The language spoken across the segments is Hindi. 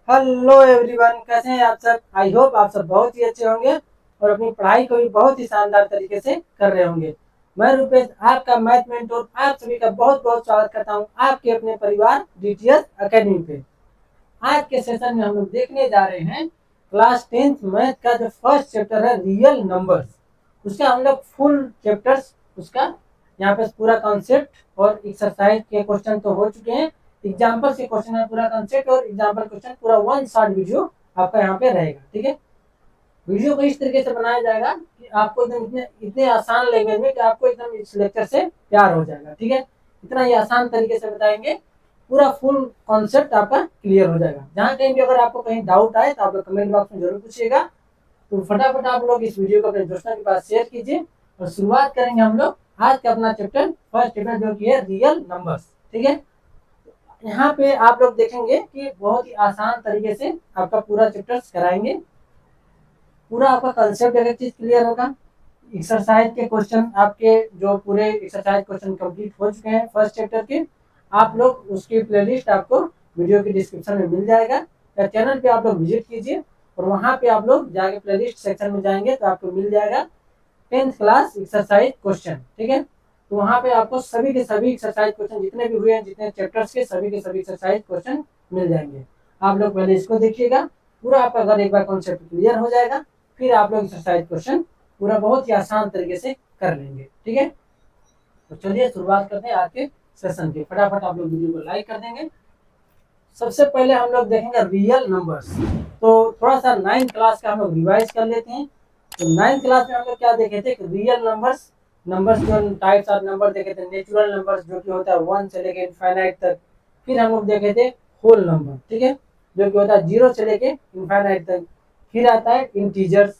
हेलो एवरीवन, कैसे हैं आप सब। आई होप आप सब बहुत ही अच्छे होंगे और अपनी पढ़ाई को भी बहुत ही शानदार तरीके से कर रहे होंगे। मैं रुपेश, आपका मैथ मेंटोर, आप सभी का बहुत बहुत स्वागत करता हूं आपके अपने परिवार डीटीएस एकेडमी पे। आज के सेशन में हम लोग देखने जा रहे हैं क्लास 10th मैथ का जो फर्स्ट चैप्टर है रियल नंबर्स, उसका हम लोग फुल चैप्टर्स, उसका यहाँ पे पूरा कॉन्सेप्ट और एक्सरसाइज के क्वेश्चन तो हो चुके हैं। एग्जाम्पल से क्वेश्चन है, पूरा कॉन्सेप्ट और एग्जाम्पल क्वेश्चन पूरा वन शॉर्ट वीडियो आपका यहाँ पे रहेगा। ठीक है, वीडियो को इस तरीके से बनाया जाएगा कि आपको एकदम इतने इतने आसान लैंग्वेज में कि आपको एकदम इस लेक्चर से प्यार हो जाएगा। ठीक है, इतना ही आसान तरीके से बताएंगे, पूरा फुल कॉन्सेप्ट आपका क्लियर हो जाएगा। जहाँ कहीं भी अगर आपको कहीं डाउट आए तो आप लोग कमेंट बॉक्स में जरूर पूछिएगा। तो फटाफट आप लोग इस वीडियो को अपने दोस्तों के पास शेयर कीजिए और शुरुआत करेंगे हम लोग आज का अपना चैप्टर, फर्स्ट चैप्टर जो कि है रियल नंबर्स। ठीक है, यहाँ पे आप लोग देखेंगे कि बहुत ही आसान तरीके से आपका पूरा चैप्टर कराएंगे। पूरा आपका कंसेप्ट एक चीज क्लियर होगा। एक्सरसाइज के क्वेश्चन आपके जो पूरे एक्सरसाइज क्वेश्चन कंप्लीट हो चुके हैं फर्स्ट चैप्टर के, आप लोग उसकी प्लेलिस्ट आपको वीडियो के डिस्क्रिप्शन में मिल जाएगा या चैनल पे आप लोग विजिट कीजिए और वहाँ पे आप लोग जाके प्लेलिस्ट सेक्शन में जाएंगे तो आपको मिल जाएगा 10th क्लास एक्सरसाइज क्वेश्चन। ठीक है, तो वहाँ पे आपको सभी के सभी एक्सरसाइज क्वेश्चन जितने भी हुए हैं, जितने चैप्टर्स के सभी एक्सरसाइज क्वेश्चन मिल जाएंगे। आप लोग पहले इसको देखिएगा, पूरा आपका अगर एक बार कॉन्सेप्ट क्लियर हो जाएगा फिर आप लोग एक्सरसाइज क्वेश्चन पूरा बहुत ही आसान तरीके से कर लेंगे। ठीक है, तो चलिए शुरुआत करते हैं आज के सेशन की। फटाफट आप लोग वीडियो को लाइक कर देंगे। सबसे पहले हम लोग देखेंगे रियल नंबर्स। तो थोड़ा सा 9th क्लास का हम लोग रिवाइज कर लेते हैं। तो 9th क्लास में हम लोग क्या देखे थे कि रियल नंबर्स, नंबर्स जो टाइप्स ऑफ नंबर देखे थे, नेचुरल नंबर्स जो कि होता है 1 से लेके इनफाइनाइट तक। फिर हम लोग देखे थे होल नंबर, ठीक है, जो कि होता है 0 से लेके इनफाइनाइट तक। फिर आता है इंटीजर्स।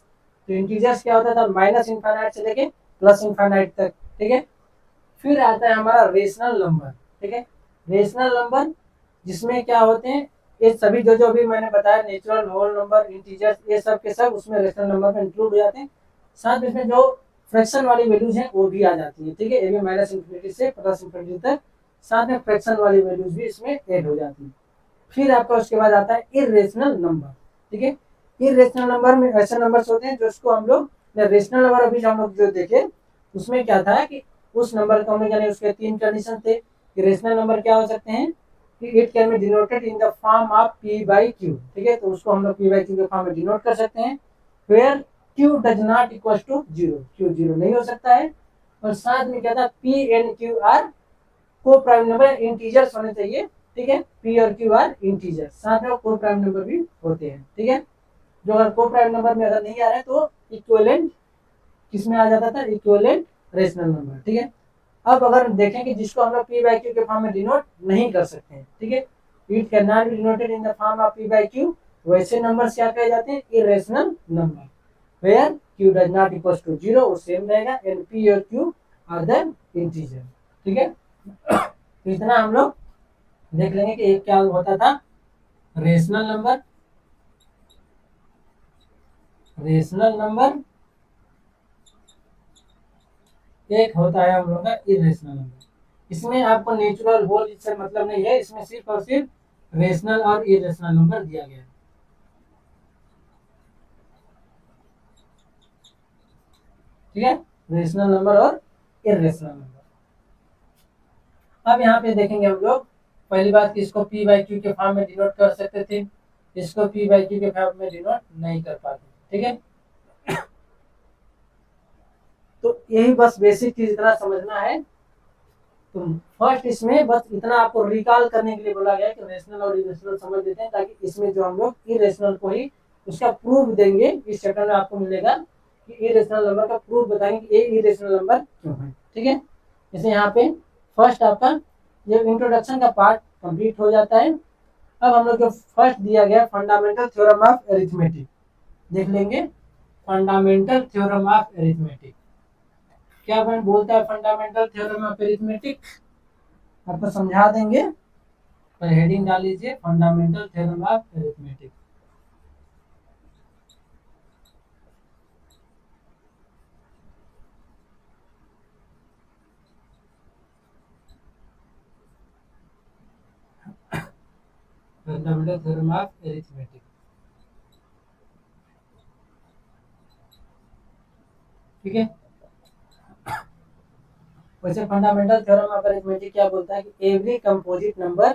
तो इंटीजर्स क्या होता था, माइनस इनफाइनाइट से लेके प्लस इनफाइनाइट तक। ठीक है, फिर आता है हमारा रेशनल नंबर। ठीक है, रेशनल नंबर जिसमें क्या होते हैं, ये सभी जो जो भी मैंने बताया, नेचुरल, होल नंबर, इंटीजर्स, ये सब के सब उसमें रेशनल नंबर में इंक्लूड हो जाते हैं। साथ में इसमें जो फ्रैक्शन वाली वैल्यूज हैं वो भी आ जाती है। ठीक है, ये भी माइनस इन्फिनिटी से प्लस इन्फिनिटी तक, साथ में फ्रैक्शन वाली वैल्यूज भी इसमें ऐड हो जाती है। फिर आपका उसके बाद आता है इरेशनल नंबर। ठीक है, इरेशनल नंबर में ऐसे नंबर्स होते हैं जो उसको हम लोग, रेशनल नंबर अभी हम लोग जो देखे उसमें क्या था कि उस नंबर को हम यानी उसके 3 कंडीशन थे कि रेशनल नंबर क्या हो सकते हैं कि it can be denoted in the form of P by Q. ठीक है, तो उसको हम लोग पी बाई क्यू के फॉर्म में डिनोट कर सकते हैं, where Q does not equal to zero, Q zero नहीं हो सकता है। और साथ में क्या था, P and Q are coprime number, integers होने चाहिए। ठीक है, पी और क्यू आर इंटीजर, साथ में को प्राइम नंबर भी होते हैं। ठीक है, जो अगर को प्राइम नंबर में अगर नहीं आ रहा है तो इक्विवेलेंट किसमें आ जाता था, इक्विवेलेंट रेशनल नंबर। ठीक है, अब अगर देखें कि जिसको हम लोग पी बाई क्यू के फॉर्म में डिनोट नहीं कर सकते हैं, ठीक है, it can not be denoted in the form of P by Q, वैसे नंबर क्या कहे जाते हैं, irrational number, where Q does not equal to zero, वो सेम रहेगा, एंड पी और क्यू आर द इंटीजर। ठीक है, तो इतना हम लोग देख लेंगे कि एक क्या होता था, रेशनल नंबर, रेशनल नंबर, एक होता है हम लोग का इरेशनल नंबर। इसमें आपको नेचुरल होल इससे मतलब नहीं है, इसमें सिर्फ और सिर्फ रेशनल और इरेशनल नंबर दिया गया है। ठीक है, रेशनल नंबर और इरेशनल नंबर। अब यहाँ पे देखेंगे हम लोग, पहली बात कि इसको पी बाई क्यू के फॉर्म में डिनोट कर सकते थे, इसको पी बाई क्यू के फॉर्म में डिनोट नहीं कर पाते। ठीक है, तो यही बस बेसिक चीज इतना समझना है। तो फर्स्ट इसमें बस इतना आपको रिकॉल करने के लिए बोला गया कि रेशनल और इरेशनल समझ लेते हैं, ताकि इसमें जो हम लोग इरेशनल को ही उसका प्रूफ देंगे, इस चैप्टर में आपको मिलेगा कि इरेशनल नंबर का प्रूफ बताएंगे कि ये इरेशनल नंबर क्यों है। ठीक है, जैसे यहाँ पे फर्स्ट आपका ये इंट्रोडक्शन का पार्ट कंप्लीट हो जाता है। अब हम लोग जो फर्स्ट दिया गया फंडामेंटल थ्योरम ऑफ अरिथमेटिक देख लेंगे। फंडामेंटल थ्योरम ऑफ अरिथमेटिक क्या बोलता है, फंडामेंटल थ्योरम ऑफ अरिथमेटिक आपको समझा देंगे, पर हेडिंग डाल लीजिए fundamental theorem of arithmetic. Fundamental theorem of arithmetic. ठीक है, वैसे फंडामेंटल थ्योरम ऑफ अरिथमेटिक क्या बोलता है कि every composite number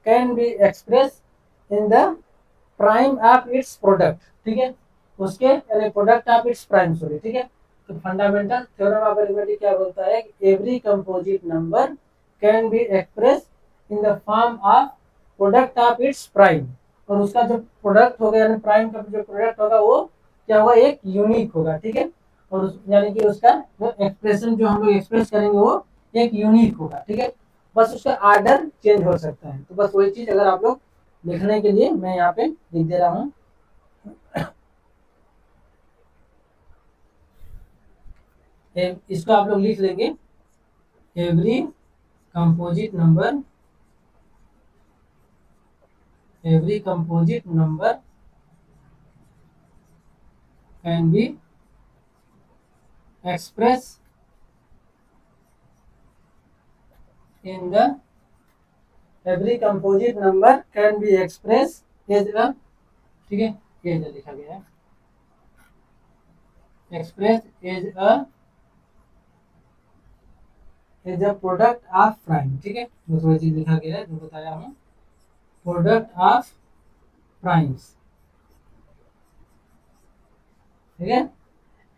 can be express in the prime of its product. ठीक है, उसके यानी product of its prime, sorry. ठीक है, तो फंडामेंटल थ्योरम ऑफ अरिथमेटिक क्या बोलता है कि every composite number can be express in the form of product of its prime, और उसका जो प्रोडक्ट होगा यानी प्राइम का जो प्रोडक्ट होगा वो क्या होगा, एक यूनिक होगा। ठीक है, और यानी कि उसका जो एक्सप्रेशन जो हम लोग एक्सप्रेस करेंगे वो एक यूनिक होगा। ठीक है, बस उसका आर्डर चेंज हो सकता है। तो बस वही चीज अगर आप लोग लिखने के लिए मैं यहाँ पे लिख दे रहा हूँ। इसको आप लोग लिख लेंगे, every composite number, every composite number can be express in the, every composite number can be express as a, ठीक है, ये लिखा गया है, express as a product of prime. ठीक है, दूसरा चीज लिखा गया है जो बताया हूँ, प्रोडक्ट ऑफ प्राइम्स। ठीक है,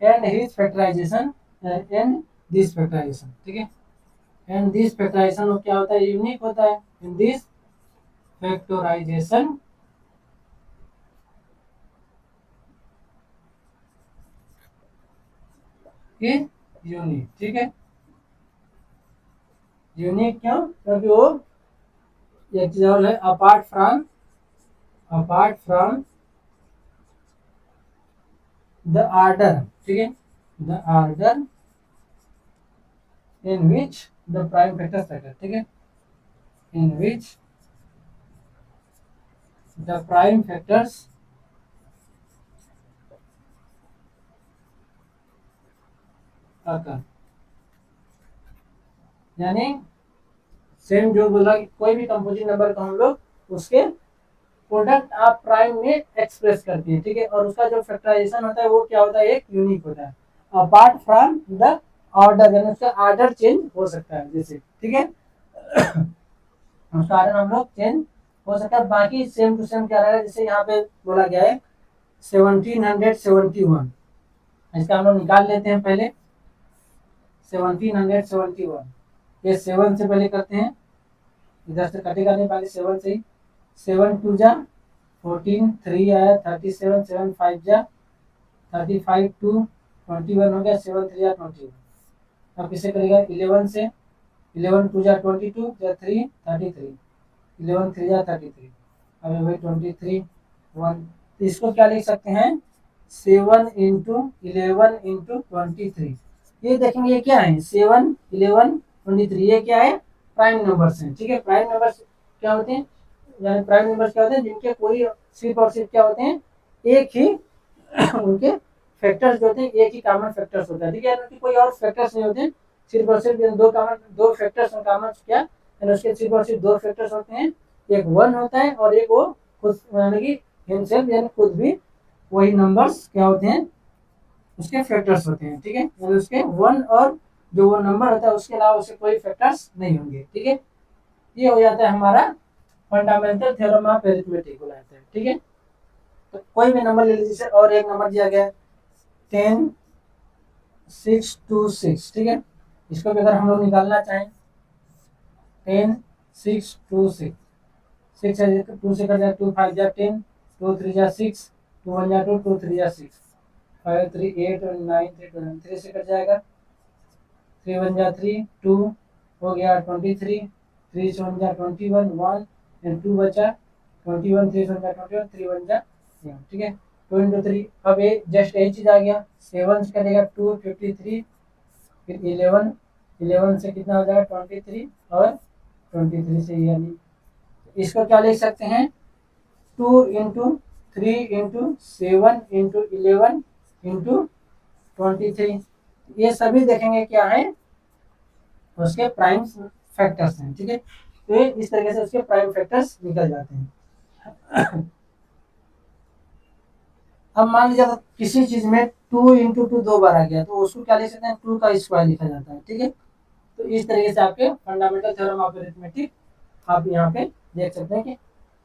and his factorization, and this factorization. ठीक है, एंड दिस फैक्टराइजेशन क्या होता है, यूनिक होता है। In this factorization is unique. ठीक है, यूनिक क्यों, क्योंकि वो एक चीज और है, अपार्ट फ्रॉम द आर्डर। ठीक है, the order in which the prime factors occur। ठीक है, in which the prime factors occur। यानी सेम जो बोला कि कोई भी कंपोजिट नंबर को हम लोग उसके प्रोडक्ट ऑफ प्राइम में एक्सप्रेस करते हैं। ठीक है, और उसका जो फैक्टराइजेशन होता है वो क्या होता है, एक यूनिक होता है, अपार्ट फ्रॉम द ऑर्डर, यानी उसका ऑर्डर चेंज हो सकता है जैसे। ठीक है, उसका ऑर्डर हम लोग चेंज हो सकता है। बाकी सेम टू सेम क्या रहेगा, जैसे यहाँ पे बोला गया है 1771, इसका हम लोग निकाल लेते हैं पहले। 1771, ये 7 से पहले करते हैं, इधर से कटेगा नहीं, पहले 7 से ही। 7 टू जा 14, 3 आया 37, 7 5 जा 35, 2 21 हो गया, 7 3 जा 21। अब किसे करेगा, 11 से, 11 टू जा 22 जा 3 33, 11 3 जा 33, अभी वही 23 1। तो इसको क्या लिख सकते हैं, 7 इंटू 11 इंटू 23। ये देखेंगे ये क्या है, 7 11 23, ये क्या है, प्राइम नंबर्स हैं। ठीक है, प्राइम नंबर्स क्या होते हैं, यानी प्राइम नंबर्स क्या होते हैं, जिनके कोई सिर्फ और सिर्फ क्या होते हैं, एक ही उनके फैक्टर्स जो होते हैं एक ही कॉमन फैक्टर्स होता है। ठीक है, यानी कोई और फैक्टर्स नहीं होते हैं, सिर्फ और सिर्फ दो फैक्टर्स कॉमन क्या, यानी उसके सिर्फ और सिर्फ दो फैक्टर्स होते हैं, एक 1 होता है और एक वो खुद यानी कि हिमसेल्फ यानी खुद भी वही नंबर्स क्या होते हैं, उसके फैक्टर्स होते हैं। ठीक है, यानी उसके 1 और जो वो नंबर होता है उसके अलावा उसके कोई फैक्टर्स नहीं होंगे। ठीक है, ये हो जाता है हमारा फंडामेंटल थ्योरम ऑफ अरिथमेटिक हो जाता है। ठीक है, तो कोई भी नंबर ले लीजिए, जैसे और एक नंबर दिया गया 10 6 2 6। ठीक है, इसको भी अगर हम लोग निकालना चाहें, 10 6 2 6, 6 है 2 से कर जाए 2 5 जा 10, 2 3 जा 6, 2 1 जा 2, 2 3 जा 6, 5 3 8 और 9 3 2 3 से कट जाएगा, 3 1 जा 3 2 हो गया 23, 3 से 1 जा 21 1 एंड 2 बचा 21, 3 से 1 जा 21, 3 1 जा 1। ठीक है, 2 इंटू 3, अब ये जस्ट एक चीज आ गया, 7 से करेगा 2 53, फिर 11, 11 से कितना हो जाएगा 23, और 23 से यानी इसको क्या लिख सकते हैं, 2 इंटू 3 इंटू 7 इंटू 11 इंटू 23। ये सभी देखेंगे क्या है, उसके प्राइम फैक्टर्स हैं। ठीक है, तो इस तरीके से उसके प्राइम फैक्टर्स निकल जाते हैं। अब मान लीजिए अगर किसी चीज में 2 × 2 2 बार आ गया तो उसको क्या लिख सकते हैं, 2 का स्क्वायर लिखा जाता है। ठीक है, तो इस तरीके से आपके फंडामेंटल थ्योरम ऑफ अरिथमेटिक आप यहाँ पे देख सकते हैं कि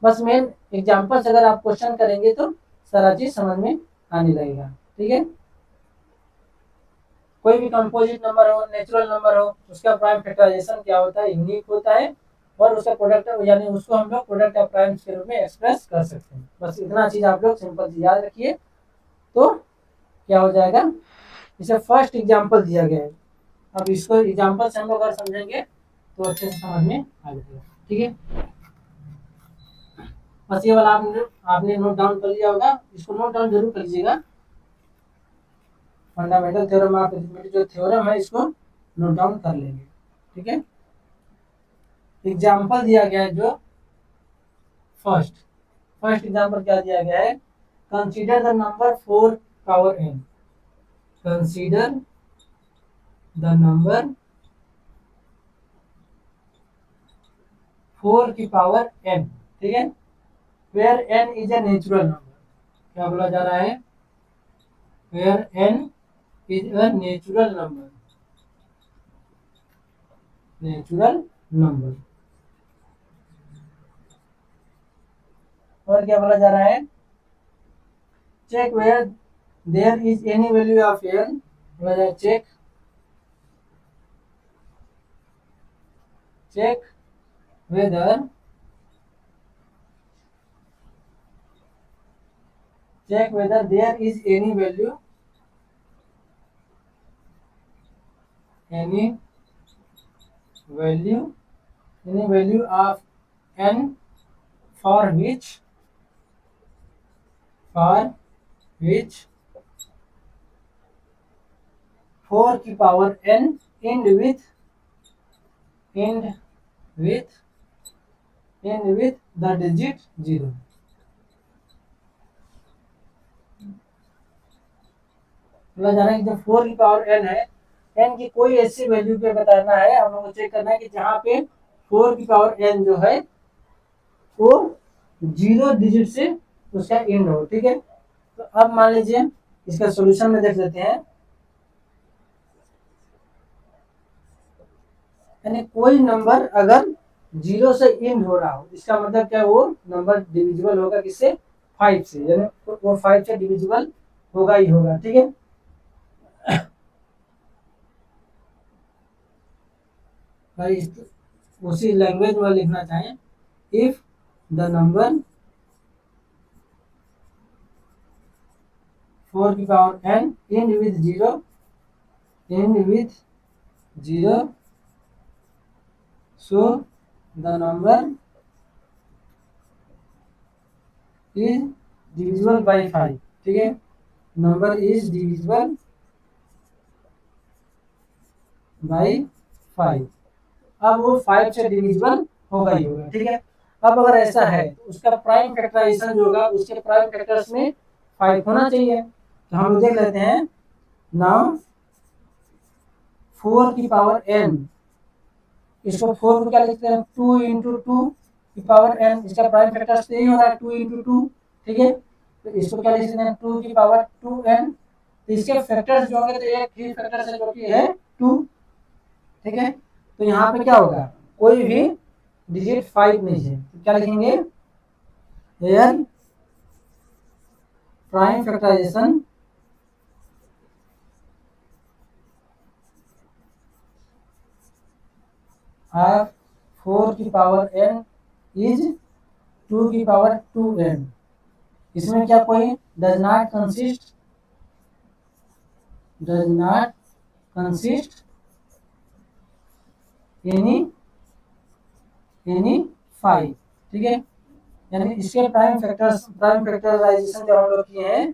बस मेन एग्जाम्पल से अगर आप क्वेश्चन करेंगे तो सारा चीज समझ में आने लगेगा। ठीक है, कोई भी कंपोजिट नंबर हो, नेचुरल नंबर हो, उसका प्राइम फैक्टराइजेशन क्या होता है, यूनिक होता है, और उसका प्रोडक्ट यानी उसको हम लोग प्रोडक्ट ऑफ प्राइम्स के रूप में एक्सप्रेस कर सकते हैं। बस इतना चीज आप लोग सिंपल चीज याद रखिए तो क्या हो जाएगा। इसे फर्स्ट एग्जाम्पल दिया गया है, अब इसको एग्जाम्पल से हम लोग अगर समझेंगे तो अच्छे से समझ में आ जाएगा। ठीक है, बस ये वाला आपने नोट डाउन कर लिया होगा, इसको नोट डाउन जरूर कर लीजिएगा। फंडामेंटल थ्योरम ऑफ अरिथमेटिक जो थ्योरम है इसको नोट डाउन कर लेंगे। ठीक है, एग्जाम्पल दिया गया है जो फर्स्ट एग्जाम्पल क्या दिया गया है, consider the number 4 power n, consider the number 4 की पावर n। ठीक है, where n is a natural number, क्या बोला जा रहा है, where n is a natural number, natural number. और क्या बोला जा रहा है, check where there is any value of n, बोला जाए check whether there is any value of n for which 4 की power n end with the digit 0। बोला जा रहा है कि जो 4 की पावर n है, n की कोई ऐसी वैल्यू पे बताना है, हम लोग को चेक करना है कि जहाँ पे 4 की पावर n जो है वो 0 डिजिट से उसका एंड हो। ठीक है, तो अब मान लीजिए इसका सॉल्यूशन में देख लेते हैं, यानी कोई नंबर अगर 0 से एंड हो रहा हो इसका मतलब क्या, वो नंबर डिविजिबल होगा किससे, 5 से, यानी वो 5 से डिविजिबल होगा ही होगा। ठीक है, भाई उसी लैंग्वेज में लिखना चाहें, इफ द नंबर 4 की power n end with 0 so the number is divisible by 5। ठीक है, नंबर इज डिविजिबल बाई 5, अब वो 5 से डिविजिबल होगा ही होगा। ठीक है, अब अगर ऐसा है तो उसका प्राइम फैक्टराइजेशन जो होगा उसके प्राइम फैक्टर्स में 5 होना चाहिए। तो हम देख लेते हैं, नाउ 4 की पावर n, इसको 4 को क्या लिखते हैं, 2 × 2 की पावर n, इसका प्राइम फैक्टर से यही हो रहा है 2 × 2। ठीक है, तो इसको क्या लिख सकते हैं, 2 की पावर 2n, तो इसके फैक्टर्स जो होंगे तो एक ही फैक्टर है जो कि है 2। ठीक है, तो यहाँ पे क्या होगा, कोई भी डिजिट 5 नहीं है, तो क्या लिखेंगे, एयर प्राइम फैक्टराइजेशन ऑफ 4 की पावर n इज 2 की पावर 2n। इसमें क्या कोई डज नॉट कंसिस्ट एनी 5। ठीक है, यानी इसके प्राइम फैक्टराइजेशन जो हम लोग किए हैं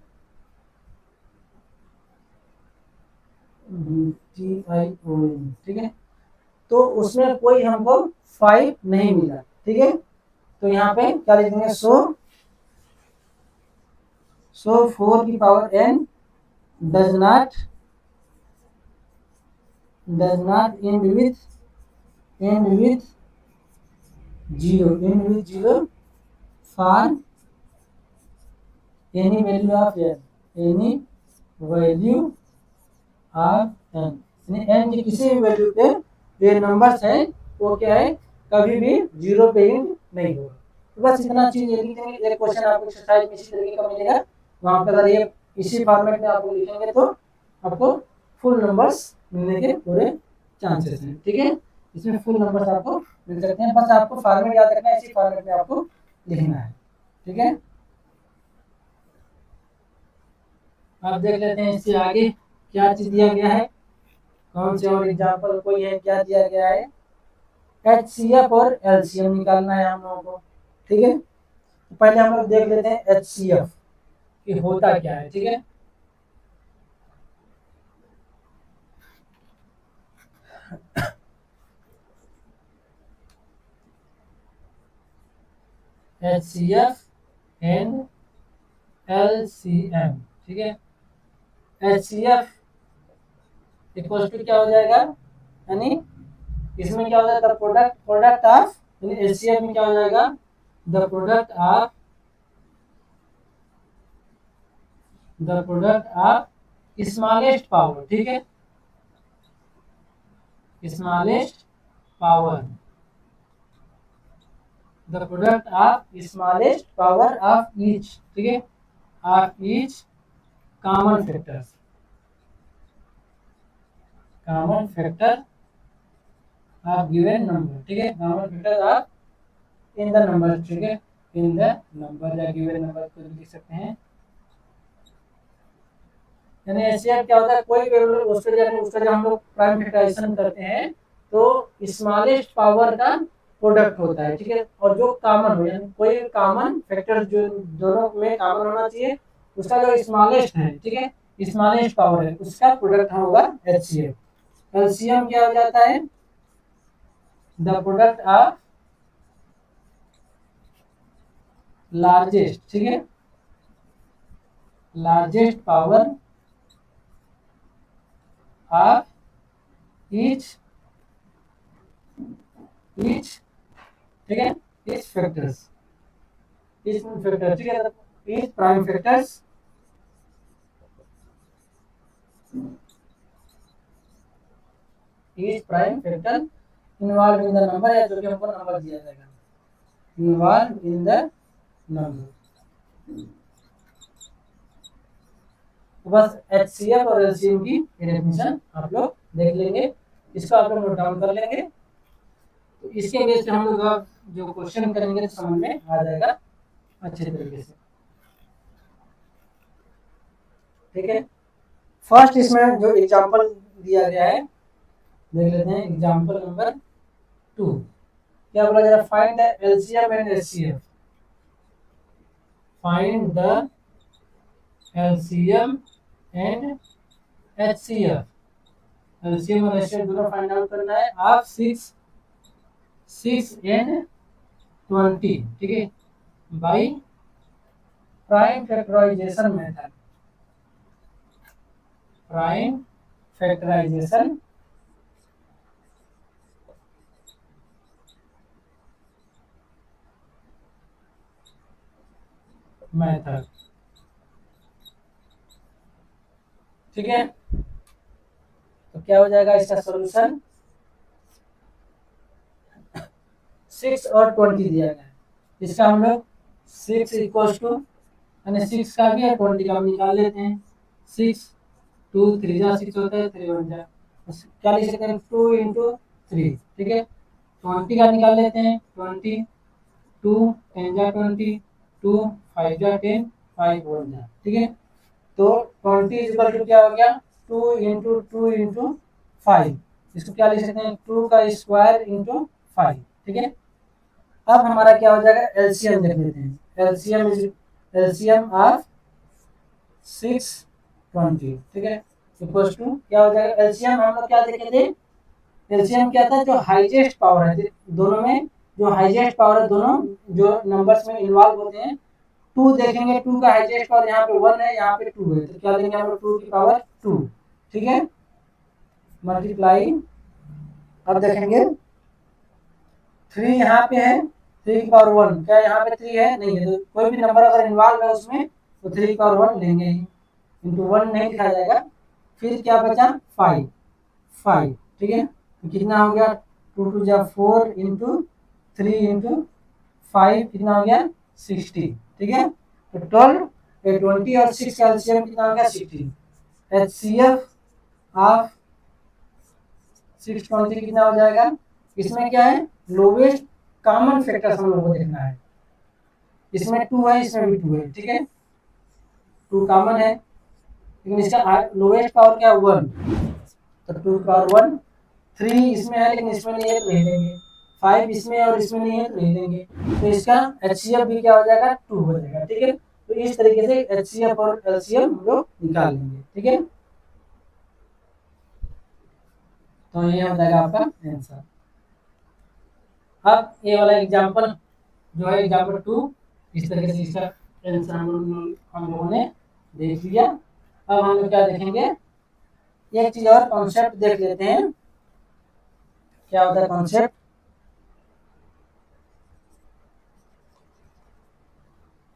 BTION, ठीक है, तो उसमें कोई हमको 5 नहीं मिला। ठीक है, तो यहाँ पे क्या लिखेंगे, सो 4 की power n does not end with 0, for any value of n, any value of n, यानी एन की किसी भी वैल्यू पे ये नंबर्स है वो क्या है, कभी भी जीरो पे एंड नहीं होगा। तो बस इतना चीज लिख देंगे। एक क्वेश्चन आपको एक्सरसाइज में इसी तरीके का मिलेगा, वहाँ पे अगर ये इसी फॉर्मेट में आप लिखेंगे तो आपको फुल नंबर्स मिलने के पूरे चांसेस हैं। ठीक है, इसमें फुल नंबर्स आपको मिल सकते हैं, बस आपको फॉर्मेट याद रखना है, इसी फॉर्मेट में आपको लिखना है। ठीक है, आप देख लेते हैं इससे आगे क्या चीज दिया गया है, कौन से और एग्जाम्पल कोई है, क्या दिया गया है। HCF और LCM निकालना है हम लोगों को। ठीक है, तो पहले हम लोग देख लेते हैं HCF कि होता क्या है। ठीक है, HCF एंड LCM। ठीक है, HCF इक्वल टू क्या हो जाएगा, यानी इसमें क्या हो जाएगा, द प्रोडक्ट ऑफ, यानी HCF में क्या हो जाएगा, the product of smallest power. ठीक है, smallest power, the product of smallest power of each. ठीक है, of each common factor of given number. ठीक है, common factor of in the number. ठीक है, इन द नंबर या गिवन नंबर को लिख सकते हैं। यानी एचसीएफ क्या होता है, कोई भी उसका जब हम लोग प्राइम फैक्टराइजेशन करते हैं तो स्मॉलेस्ट पावर का प्रोडक्ट होता है। ठीक है, और जो कॉमन हो, यानी कोई कॉमन फैक्टर जो दोनों में कॉमन होना चाहिए, उसका जो स्मॉलेस्ट है, ठीक है, स्मॉलेस्ट पावर है, उसका प्रोडक्ट होगा एचसीएफ। एलसीएम क्या हो जाता है, द प्रोडक्ट ऑफ लार्जेस्ट। ठीक है, लार्जेस्ट पावर ऑफ ईच, ठीक है, ईच फैक्टर्स, ईच फैक्टर। ठीक है, each prime factors, each prime factor involve in the number, या जो कि हमको नंबर दिया जाएगा, इन्वॉल्व इन द नंबर। तो बस HCF और LCM की डेफिनेशन आप लोग देख लेंगे, इसको आप लोग नोट डाउन कर लेंगे, तो इसके बेस पे हम लोग जो क्वेश्चन करेंगे तो समझ में आ जाएगा अच्छे तरीके से। ठीक है, फर्स्ट इसमें जो एग्जांपल दिया गया है देख लेते हैं, एग्जांपल नंबर 2 क्या बोला जा रहा है, find the LCM and HCF, find the LCM and HCF, LCM और HCF दोनों फाइंड आउट करना है आप 6 एंड 20। ठीक है, by prime factorization method, prime factorization method. ठीक है, तो क्या हो जाएगा इसका सॉल्यूशन, 6 और 20 दिया गया है, इसका हम लोग 6 इक्वल टू, यानी 6 का भी है 20 का भी निकाल लेते हैं। 6 2 3 जा 6 होता है, 3 1 जा, क्या लिख सकते हैं 2 इंटू 3। ठीक है, 20 का निकाल लेते हैं, 20 2 10 जा 20, 2 5 जा 10, 5 1 जा। ठीक है, तो 20 इक्वल टू क्या हो गया, 2 इंटू 5, इसको क्या लिख सकते हैं 2 का स्क्वायर इंटू 5। ठीक है, अब हमारा क्या हो जाएगा, एलसीएम देख लेते हैं, एलसीएम ऑफ 6 20। ठीक है, इक्वल टू क्या हो जाएगा, एलसीएम हम लोग क्या देखे थे, एलसीएम क्या था, जो हाईएस्ट पावर है दोनों में, जो हाईएस्ट पावर है दोनों जो नंबर्स में इन्वॉल्व होते हैं, 2 देखेंगे, 2 का हाईएस्ट पावर यहाँ पे 1 है, यहाँ पे 2 है, तो क्या लेंगे हम लोग 2 की पावर 2। ठीक है, मल्टीप्लाई, अब देखेंगे 3 यहाँ पे है, 3 की पावर 1, क्या यहाँ पे 3 है? नहीं है। तो कोई भी नंबर अगर इन्वॉल्व है उसमें तो 3 की पावर 1 लेंगे ही, इंटू 1 नहीं लिखा जाएगा। फिर क्या बचा? 5, 5, ठीक है। तो कितना हो गया? 2 टू जा 4 इंटू 3 इंटू 5 कितना हो गया? 60, ठीक है। तो 12, 20 और 6 का एलसीएम कितना हो गया? 16। एचसीएफ ऑफ 623 कितना हो जाएगा? इसमें क्या है? लोवेस्ट कॉमन फैक्टर्स हम लोग को देखना है। इसमें 2 है, इसमें भी 2 है, ठीक है। 2 कॉमन है, लेकिन इसका लोवेस्ट पावर क्या? 1, तो 2 पावर 1। 3 इसमें है लेकिन इसमें नहीं है तो नहीं लेंगे। 5 इसमें और इसमें नहीं है तो नहीं लेंगे। तो इसका एचसीएफ भी क्या हो जाएगा? 2 हो जाएगा, ठीक है। तो इस तरीके से एचसीएफ और एलसीएम हम लोग निकाल लेंगे, ठीक है। तो ये हो जाएगा आपका आंसर। अब ये वाला एग्जांपल जो है एग्जांपल 2, इस तरीके से इसका आंसर हम लोगों ने देख लिया। अब हम लोग क्या देखेंगे? एक चीज और कॉन्सेप्ट देख लेते हैं, क्या होता है कॉन्सेप्ट।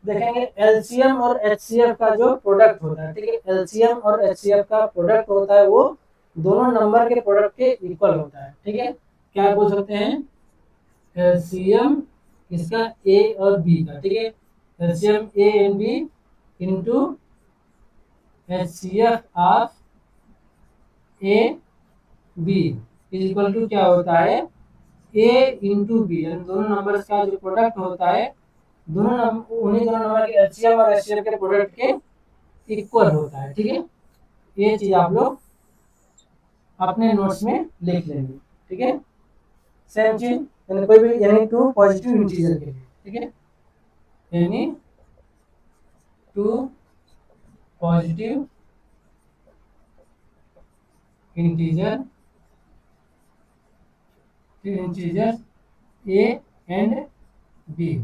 देखेंगे एलसीएम और एचसीएफ का जो प्रोडक्ट होता है, ठीक है। एलसीएम और एचसीएफ का प्रोडक्ट होता है वो दोनों नंबर के प्रोडक्ट के इक्वल होता है, ठीक है। क्या बोल सकते हैं? एलसीएम इसका ए और बी का, ठीक है। LCM A and B into HCF of A B is equal to क्या होता है? ए इंटू बी, यानी दोनों नंबर्स का जो प्रोडक्ट होता है उन्हीं दोनों नंबर के एलसीएम और एचसीएफ के प्रोडक्ट के इक्वल होता है, ठीक है। ये चीज आप लोग अपने नोट्स में लिख लेंगे, ठीक है। सेम चीज यानी कोई भी यानी 2 पॉजिटिव इंटीजर के लिए, ठीक है। यानी 2 positive integer A and B,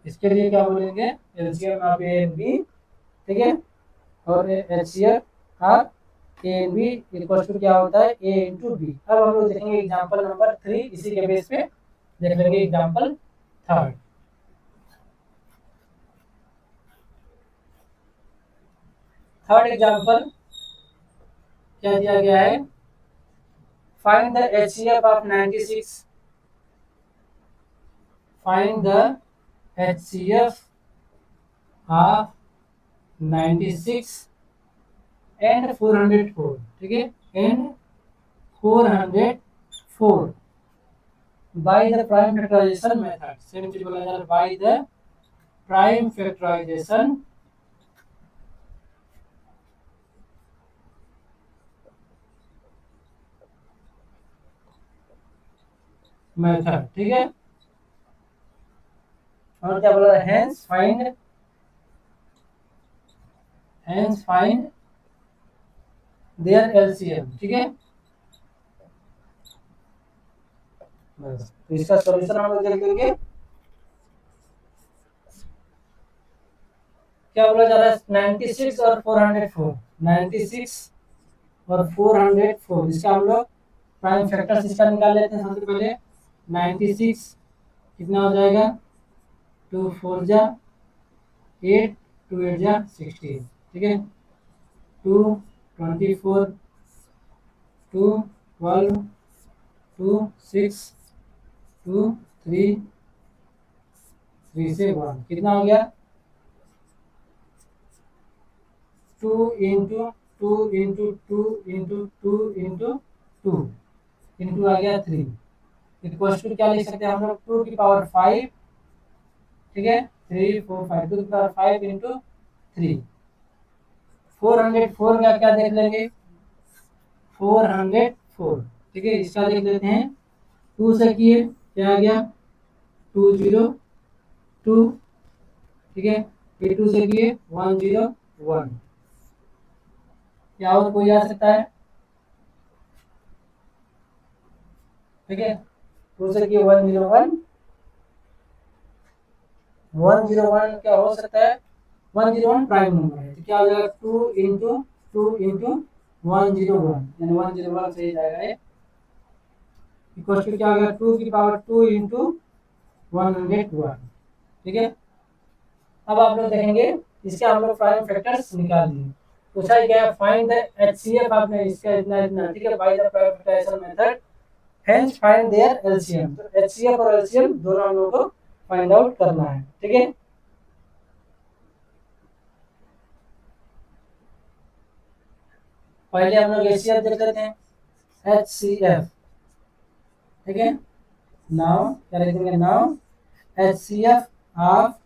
इसके लिए क्या बोलेंगे? LCM of A and B, ठीक है। और HCF of A and B equal to क्या होता है? A into B. अब हम लोग देखेंगे एग्जांपल नंबर 3, इसी के बेस पे देख लेंगे एग्जांपल 3। थर्ड एग्जांपल क्या दिया गया है? Find the HCF of 96, find the HCF of 96 and 404, ठीक है। And 404 by the prime factorization method. Same चीज बोला जा रहा है, by the prime factorization method, ठीक है। और क्या बोला? हेंस फाइंड देयर एलसीएम, ठीक है। बस, तो इसका सॉल्यूशन हम लोग देख लेंगे। क्या बोला जा रहा है? 96 और 404, 96 और 404, इसका हम लोग प्राइम फैक्टर्स इसका निकाल लेते हैं। सबसे पहले 96 कितना हो जाएगा? 2 4 जा 8, 2 8 जा 16, ठीक है। 2 24, 2 12, 2 6, 2 3 3 से 1 कितना हो गया? 2 into 2 into 2 into 2 into 2 into आ गया 3 इक्वल टू क्या लिख सकते हैं हम लोग? 2 की पावर 5, ठीक है। 3 4 5, 2 की पावर 5 इंटू 3। 404 का क्या देख लेंगे? 404, ठीक है। इसका देख लेते हैं। 2 से किए क्या आ गया? 202, ठीक है। फिर 2 से किए 101। क्या और कोई आ सकता है? ठीक है। 2 से किए 101, 101 क्या हो सकता है? 101 प्राइम नंबर है, तो क्या हो जाएगा? 2 इंटू 101, यानी 101 सही जाएगा। इक्वल टू क्या हो गया? 2 की पावर 2 इंटू 100 हुआ। ठीक है, अब आप लोग देखेंगे इसके हम लोग प्राइम फैक्टर्स निकाल दिए। पूछा गया फाइंड द एचसीएफ, आपने इसका इतना इतना, ठीक है, by the prime factorization method, hence find their LCM. तो एचसीएफ और एलसीएम दोनों हम लोग को फाइंड आउट करना है। ठीक है, पहले हम लोग एचसीएफ देख लेते हैं, एचसीएफ। ठीक है, नाउ क्या लिखेंगे, नाउ एचसीएफ ऑफ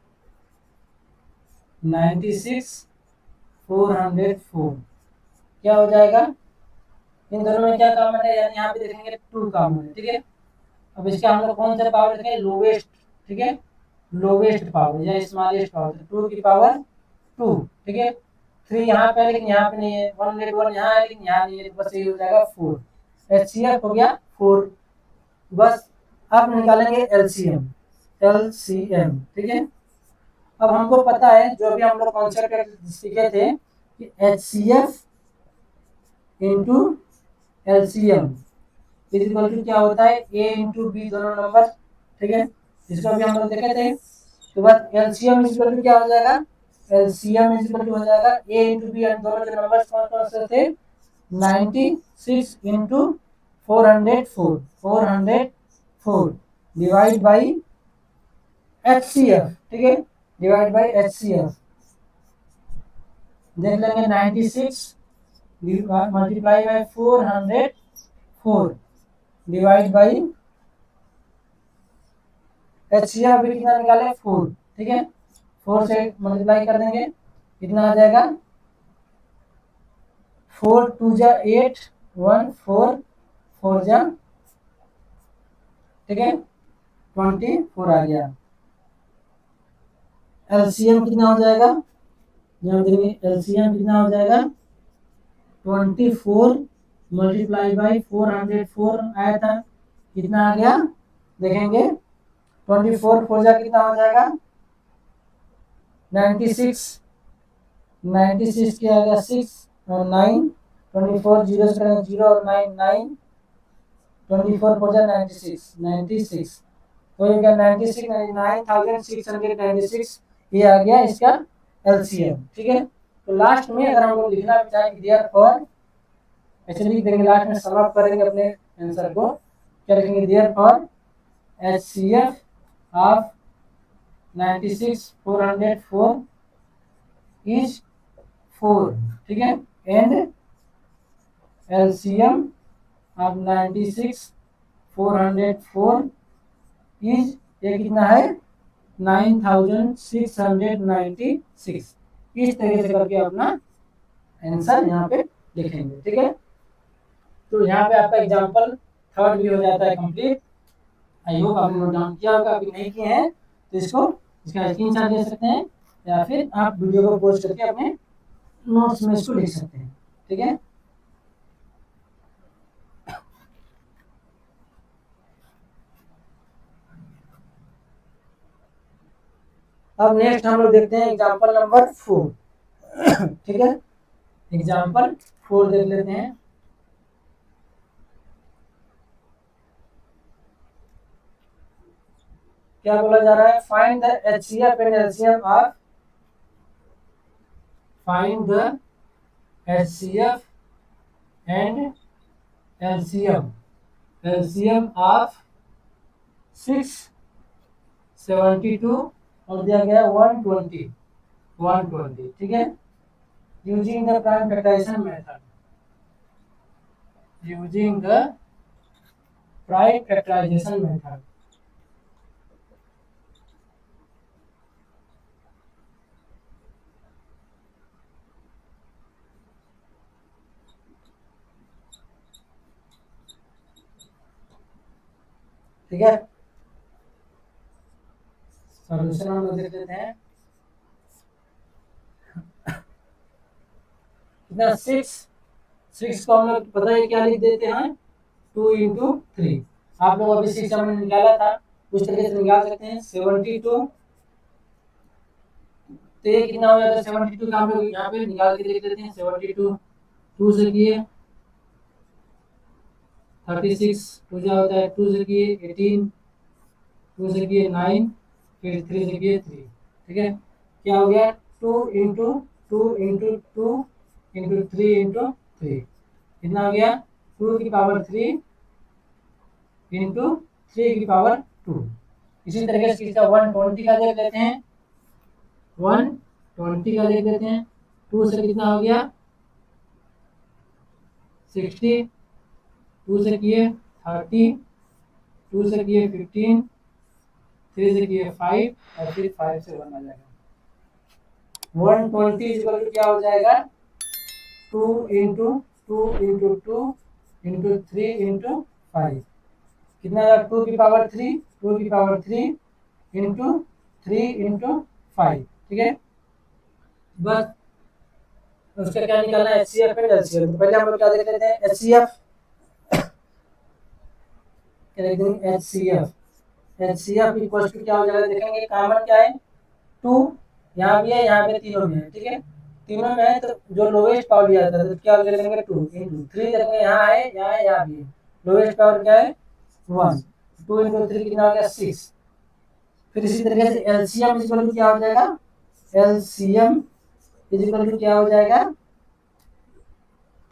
96,404 क्या हो जाएगा, इन दोनों में क्या कॉमन है, यानी यहाँ पे देखेंगे 2 कॉमन है। ठीक है, अब इसका हम लोग कौन सा पावर देखेंगे, लोवेस्ट। ठीक है, लोवेस्ट पावर या स्मॉलेस्ट पावर, 2 की पावर 2। ठीक है, 3 यहाँ पे है लेकिन यहाँ पे नहीं है, 101 यहाँ है लेकिन यहाँ नहीं है, तो बस ये हो जाएगा 4। एचसीएफ हो गया 4। बस अब निकालेंगे एलसीएम, एलसीएम। ठीक है, अब हमको पता है जो भी हम लोग कॉन्सेप्ट सीखे थे कि HCF into LCM is equal to क्या होता है, ए इंटू बी दोनों नंबर। ठीक है, इसको भी हम लोग देखे थे। तो बस एलसीएम इज इक्वल टू क्या हो जाएगा, एलसीएम इज इक्वल टू हो जाएगा ए इंटू बी, एंड दोनों के नंबर्स कौन कौन से थे, 96 इंटू 404, 404 डिवाइड बाई एचसीएफ। ठीक है, डिवाइड बाई एचसीएफ देख लेंगे, 96 multiply by 404 divide by HCF भी कितना निकाले, 4। ठीक है, 4 से मल्टीप्लाई कर देंगे, कितना आ जाएगा, 4 2 जा 8, 1 4 4 जा, ठीक है, 24 आ गया। एलसीएम कितना हो जाएगा, यहाँ देखिए एलसीएम कितना हो जाएगा, 24 मल्टीप्लाई बाई 404 आया था, कितना आ गया देखेंगे, 24 4 जा कितना हो जाएगा, 96, 96 क्या आ गया 6 और 9, 24 जीरो से करेंगे 0 और 9 9, 24 4 जा 96, 96 तो ये क्या 96 96,696 ये आ गया इसका एलसीएम। ठीक है, तो लास्ट में अगर हम लोग लिखना भी चाहें देयरफॉर, ऐसे लिख देंगे, लास्ट में सम अप करेंगे अपने आंसर को, क्या लिखेंगे, देयरफॉर एचसीएफ ऑफ 96,404 इज 4। ठीक है, एंड एलसीएम ऑफ 96,404 इज ये कितना है, 9,696। इस तरीके से करके अपना आंसर यहाँ पे लिखेंगे। ठीक है, तो यहाँ पे आपका एग्जाम्पल थर्ड भी हो जाता है कंप्लीट। आई होप आपने नोट डाउन किया होगा, अभी नहीं किए हैं तो इसका स्क्रीनशॉट ले सकते हैं, या फिर आप वीडियो को पोस्ट करके अपने नोट्स में इसको लिख सकते हैं। ठीक है, अब नेक्स्ट हम लोग देखते हैं एग्जाम्पल नंबर 4। ठीक है, एग्जाम्पल 4 देख लेते हैं। क्या बोला जा रहा है, find the HCF and LCM of, find the HCF and LCM of 672 और दिया गया 120। ठीक है, using the prime factorization method, using the prime factorization method. ठीक है, सॉल्यूशन हम लोग देख लेते हैं, कितना 6 को हम लोग पता है क्या लिख देते हैं, 2 इंटू 3। आप लोग अभी 6 हमने निकाला था, उस तरीके से निकाल सकते हैं। 72 तो ये कितना हो जाता है, 72 का हम लोग यहाँ पे निकाल के देख लेते हैं। 72 2 से किए 36, 2 जा होता है 2 से किए 18, 2 से किए 9, फिर 3 से किए 3, ठीक है। क्या हो गया 2 इंटू 2 इंटू 2 इंटू 3 इंटू 3, कितना हो गया 2 की पावर 3 इंटू 3 की पावर 2। इसी तरीके से इसका 120 का देख लेते हैं, 120 का देख लेते हैं। 2 से कितना हो गया 60, 2 से किए 30, 2 से किए 15, 3 से किए 5 और फिर 5 से 1 आ जाएगा। 120 इक्वल टू क्या हो जाएगा 2 इंटू 2 इंटू 2 इंटू 3 इंटू 5, कितना आएगा 2 की पावर 3, 2 की पावर 3 इंटू 3 इंटू 5, ठीक है। बस उसका क्या निकालना है HCF एंड LCM। तो पहले हम लोग क्या देख लेते हैं HCF, लिख देंगे HCF इक्वल टू क्या हो जाएगा देखेंगे, कॉमन क्या है 2, यहाँ भी है यहाँ पे तीनों में है, ठीक है। तीनों में है तो जो लोवेस्ट पावर लिया जाता है तो क्या ले लेंगे 2 इंटू 3, देखेंगे यहाँ है यहाँ है यहाँ भी है, लोवेस्ट पावर क्या है 1, 2 इंटू 3 कितना हो गया 6। फिर इसी तरीके से LCM इक्वल टू क्या हो जाएगा, LCM इक्वल टू क्या हो जाएगा,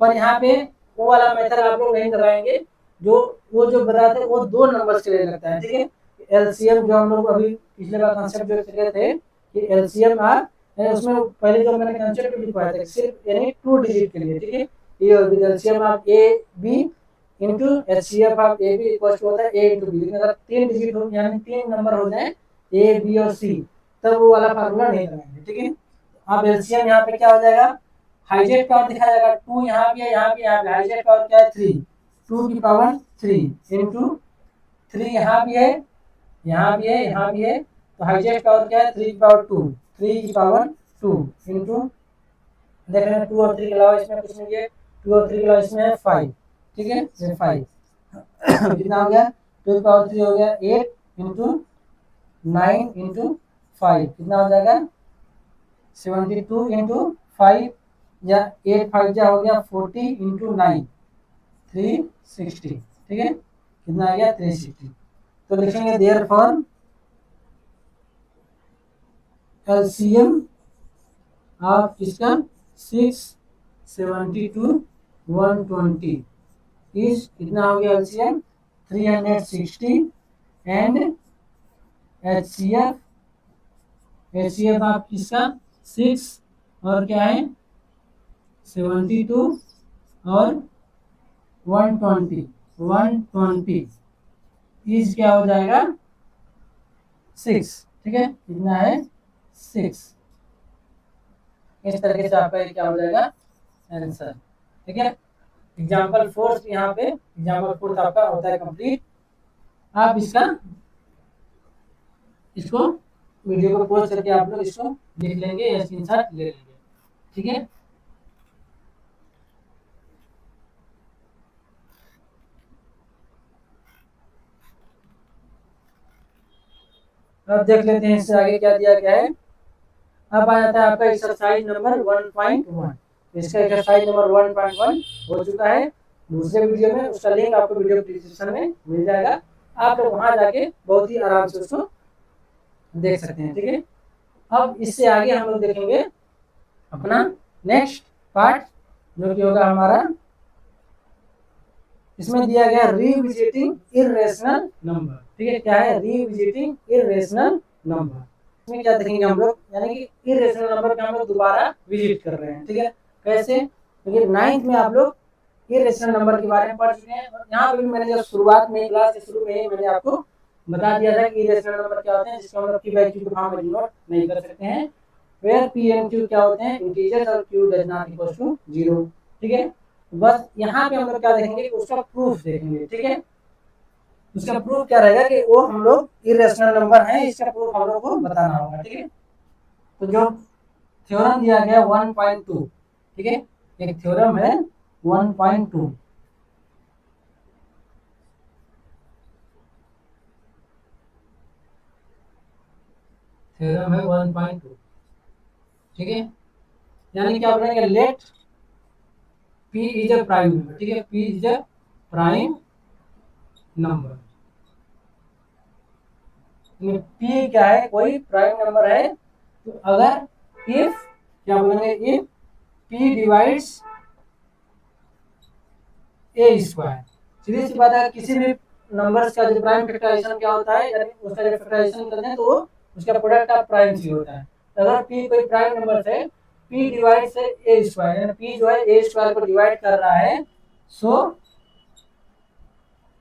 पर यहाँ पे वो वाला मेथड आप लोग नहीं लगाएंगे, जो वो जो बताते हैं वो 2 नंबर के लिए लगता है, ठीक है। LCM जो हम लोग अभी पिछले बार कंसेप्ट जो करे थे कि LCM उसमें पहले जो मैंने कंसेप्ट लिखवाया था सिर्फ यानी 2 डिजिट के लिए, ठीक है। ये LCM of AB into HCF of AB equal to होता है A इंटू B, लेकिन अगर 3 डिजिट हो यानी 3 नंबर हो जाए A B और C तब वो वाला फार्मूला नहीं लगाएंगे, ठीक है। अब LCM यहाँ पे क्या हो जाएगा, हाइजेट पावर दिखाया जाएगा 2 यहाँ भी है यहाँ भी यहाँ पे, हाइजेट पावर क्या है 3, 2 की पावर 3 इंटू 3 यहाँ भी है यहाँ भी है यहाँ भी है, तो हाइजेस्ट पावर क्या है 3 की पावर 2, 3 की पावर 2 इंटू देख रहे हैं 2 और 3 के अलावा इसमें कुछ नहीं है, 2 और 3 के अलावा इसमें है 5, ठीक है। ये 5 कितना हो गया 2 की पावर 3 हो गया 8 इंटू 9 इंटू 5 कितना हो जाएगा 72 इंटू 5 या 8 5 जा हो गया 40 इंटू 9 360, ठीक है। कितना आ गया 360। तो लिखेंगे देयर फॉर LCM आप इसका 672 120 इस कितना हो गया LCM 360 एंड HCF आप इसका 6 और क्या है 72 और 120 इज क्या हो जाएगा 6, ठीक है। कितना है 6, इस तरीके से आपका क्या हो जाएगा आंसर, ठीक है। एग्जाम्पल 4 यहाँ पे एग्जाम्पल 4 आपका होता है कंप्लीट। आप इसको वीडियो को पॉज करके आप लोग इसको देख लेंगे या स्क्रीनशॉट ले लेंगे, ठीक है। अब देख लेते हैं इससे आगे क्या दिया गया है। अब आ जाता है आपका एक्सरसाइज नंबर 1.1। इसका एक्सरसाइज नंबर 1.1 हो चुका है दूसरे वीडियो में, उसका लिंक आपको वीडियो डिस्क्रिप्शन में मिल जाएगा, आप लोग वहां जाके बहुत ही आराम से उसको देख सकते हैं, ठीक है। अब इससे आगे हम लोग देखेंगे अपना नेक्स्ट पार्ट जो कि होगा हमारा, इसमें दिया गया रिविजिटिंग इरेशनल नंबर, ठीक है। क्या है रिविजिटिंग इरेशनल नंबर, इसमें क्या देखेंगे हम लोग, यानी कि इरेशनल नंबर का हम लोग दोबारा विजिट कर रहे हैं, ठीक है। कैसे, क्योंकि 9th में आप लोग इरेशनल नंबर के बारे में पढ़ चुके हैं, और यहाँ पे भी मैंने जब शुरुआत में क्लास के शुरू में मैंने आपको बता दिया था कि इरेशनल नंबर क्या होते हैं, जिसको हम लोग की वैल्यू के फॉर्म में डिनोट नहीं कर सकते हैं। वेयर पी एंड क्यू क्या होते हैं इंटीजर्स और Q does not equal to 0, ठीक है। बस यहाँ पे हम लोग क्या देखेंगे उसका प्रूफ देखेंगे, ठीक है। उसका प्रूफ क्या रहेगा कि वो हम लोग इरेशनल नंबर है, इसका प्रूफ हम लोग को बताना होगा, ठीक है। तो जो थ्योरम दिया गया 1.2, ठीक है, एक थ्योरम है 1.2, थ्योरम है 1.2, ठीक है। यानी क्या बोलेंगे let P is a prime number, ठीक है, P is a prime number, P क्या है, कोई प्राइम नंबर है, तो अगर इफ क्या बोलेंगे, if P divides A square. सीधी सी बात है, किसी भी नंबर्स का जो प्राइम फैक्टराइजेशन क्या होता है, यानी उसका जब फैक्टराइजेशन करते हैं तो वो उसका प्रोडक्ट ऑफ प्राइम ही होता है। अगर पी कोई प्राइम नंबर है, पी डिवाइड्स ए स्क्वायर, यानी पी जो है ए स्क्वायर को डिवाइड कर रहा है, सो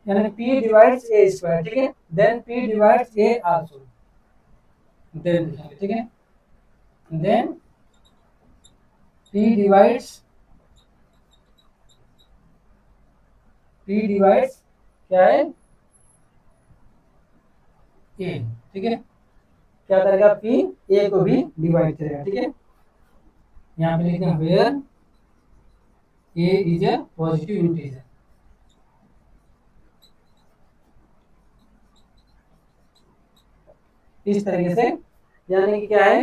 यानी p डिवाइड्स ए स्क्वायर, ठीक है, then p divides a also, then लिखेंगे, ठीक है, देन p डिवाइड्स क्या है, a, ठीक है, क्या करेगा, p a को भी डिवाइड करेगा, ठीक है। यहाँ पे लिखते हैं where a is a positive integer. इस तरीके से, यानी कि क्या है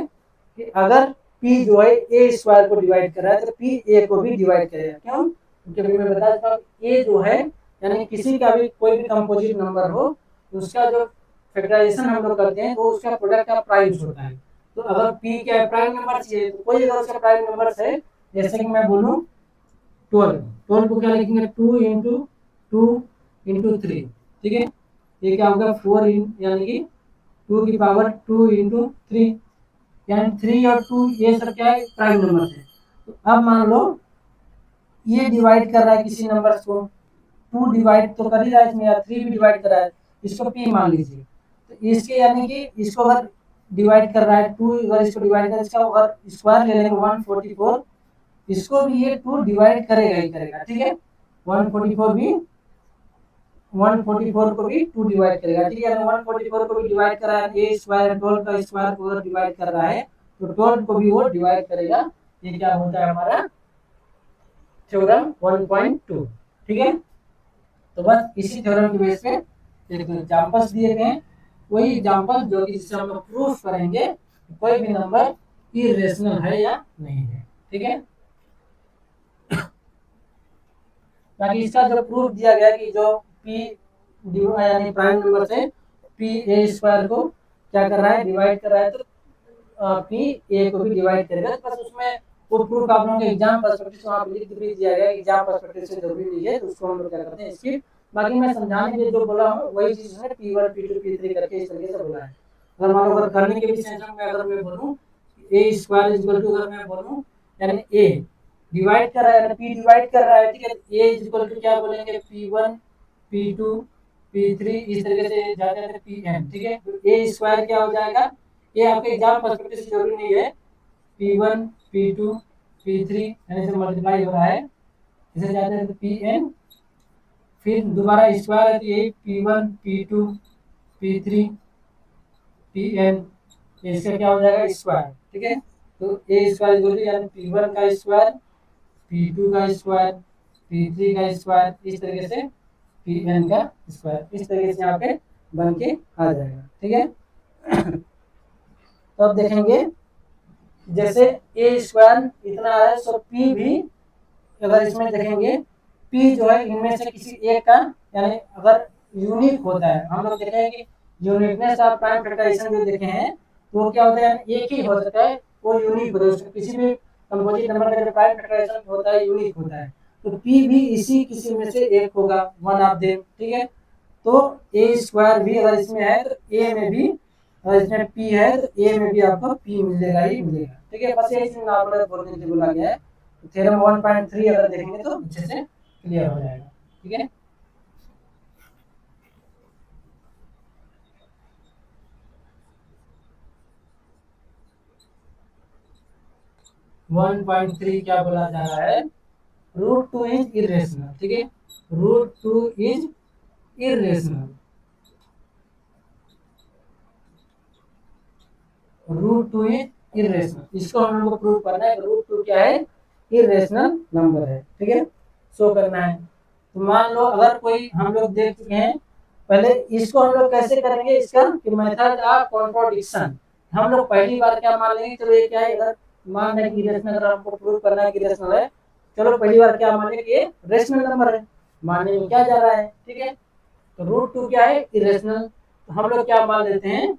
कि अगर p जो है a स्क्वायर को डिवाइड कर रहा है तो p a को भी डिवाइड करेगा। क्यों? क्योंकि मैं बता देता हूँ, a जो है यानी किसी का भी कोई भी कंपोजिट नंबर हो, उसका जो फैक्टराइजेशन हम लोग करते हैं तो उसका प्रोडक्ट का प्राइम्स होता है। तो अगर p क्या प्राइम नंबर चाहिए, तो कोई अगर उसका प्राइम नंबर है, जैसे कि मैं बोलूँ 12 को क्या लिखेंगे, 2 into 2 into 3, ठीक है, ये क्या होगा 4 यानी कि 2 की पावर 2 into 3, यानी 3 और 2 ये सब क्या है, प्राइम नंबर है। तो अब मान लो ये डिवाइड कर रहा है किसी नंबर को, 2 डिवाइड तो कर ही रहा है इसमें, या 3 भी डिवाइड कर रहा है, इसको p मान लीजिए। तो इसके यानी कि इसको अगर डिवाइड कर रहा है 2, अगर इसको डिवाइड कर, इसका अगर स्क्वायर ले लेंगे 144, इसको भी ये 2 डिवाइड करेगा ही करेगा, ठीक है, 144 भी 144 को भी 2 डिवाइड करेगा, ठीक है, 144 को भी डिवाइड कर रहा है, ए स्क्वायर 12 का स्क्वायर को अगर डिवाइड कर रहा है तो 12 को भी वो डिवाइड करेगा। ये क्या होता है हमारा थ्योरम 1.2, ठीक है। तो बस इसी थ्योरम की बेस पे एक एग्जांपल्स दिए गए हैं, वही एग्जांपल जो कि जिससे हम लोग प्रूफ करेंगे कोई भी नंबर इरेशनल है या नहीं है, ठीक है। बाकी इसका जो प्रूफ दिया गया कि जो p यानी प्राइम नंबर से p a स्क्वायर को क्या कर रहा है, डिवाइड कर रहा है, तो p a को भी डिवाइड करेगा। बस उसमें वो प्रूफ आप लोगों के एग्जाम पर्सपेक्टिव से वहाँ पे लिख भी दिया गया, एग्जाम पर्सपेक्टिव से जरूरी नहीं है, तो उसको हम लोग क्या करते हैं स्किप। बाकी मैं समझाने के लिए जो बोला हूँ वही चीज है, p1 p2 p3 करके इस तरीके से बोला है। अगर मान लो अगर करने के भी सेंस में अगर मैं बोलूँ a square is equal to, अगर मैं बोलूँ यानी a डिवाइड कर रहा है, p डिवाइड कर रहा है, ठीक है, a इज इक्वल टू क्या बोलेंगे, p1 p2 p3 इस तरीके से जाते हैं pn, ठीक है। तो a स्क्वायर क्या हो जाएगा, ये आपके एग्जाम पर्सपेक्टिव से जरूरी नहीं है, p1 p2 p3 यानी से मल्टीप्लाई हो रहा है, इसे जाते हैं pn, फिर दोबारा स्क्वायर है तो यही p1 p2 p3 pn, इसका क्या हो जाएगा स्क्वायर, ठीक है। तो a स्क्वायर बोलिए यानी p1 का स्क्वायर p2 का स्क्वायर p3 का स्क्वायर इस तरीके से pn का स्क्वायर, इस तरीके से यहाँ पे बन के आ जाएगा, ठीक है। तो अब देखेंगे जैसे ए स्क्वायर इतना है, सो p भी अगर इसमें देखेंगे p जो है इनमें से किसी एक का यानी अगर यूनिक होता है, हम लोग देखेंगे कि यूनिकनेस ऑफ प्राइम फैक्टराइजेशन जो देखे हैं तो वो क्या होता है, एक ही हो सकता है, वो यूनिक होता है, किसी भी कंपोजिट नंबर का जो प्राइम फैक्टराइजेशन होता है यूनिक होता है, तो p भी इसी किसी में से एक होगा, वन ऑफ देम, ठीक है। तो ए स्क्वायर भी अगर इसमें है तो ए में भी, अगर इसमें p है तो ए में भी आपको p मिलेगा ही मिलेगा, ठीक है। बस यही नॉर्मल बोलने के लिए बोला गया है। थ्योरम 1.3 अगर देखेंगे तो अच्छे से क्लियर हो जाएगा, ठीक है। 1.3 क्या बोला जा रहा है, √2 इज इरेशनल, ठीक है, √2 इज इरेशनल, √2 इज इरेशनल, इसको हम लोग को प्रूव करना है, √2 क्या है, इरेशनल नंबर है, ठीक है, शो करना है। तो मान लो अगर कोई हम लोग देख चुके हैं, पहले इसको हम लोग कैसे करेंगे, इसका कि मेथड ऑफ कॉन्ट्रोडिक्शन, हम लोग पहली बार क्या मान लेंगे, चलो ये क्या है, अगर मान लें कि रेशनल, अगर हमको प्रूव करना है कि रेशनल है, चलो पहली बार क्या मान लेंगे, ये रेशनल नंबर है, मानने में क्या जा रहा है, ठीक है। तो √2 क्या है, इरेशनल। तो हम लोग क्या मान लेते हैं,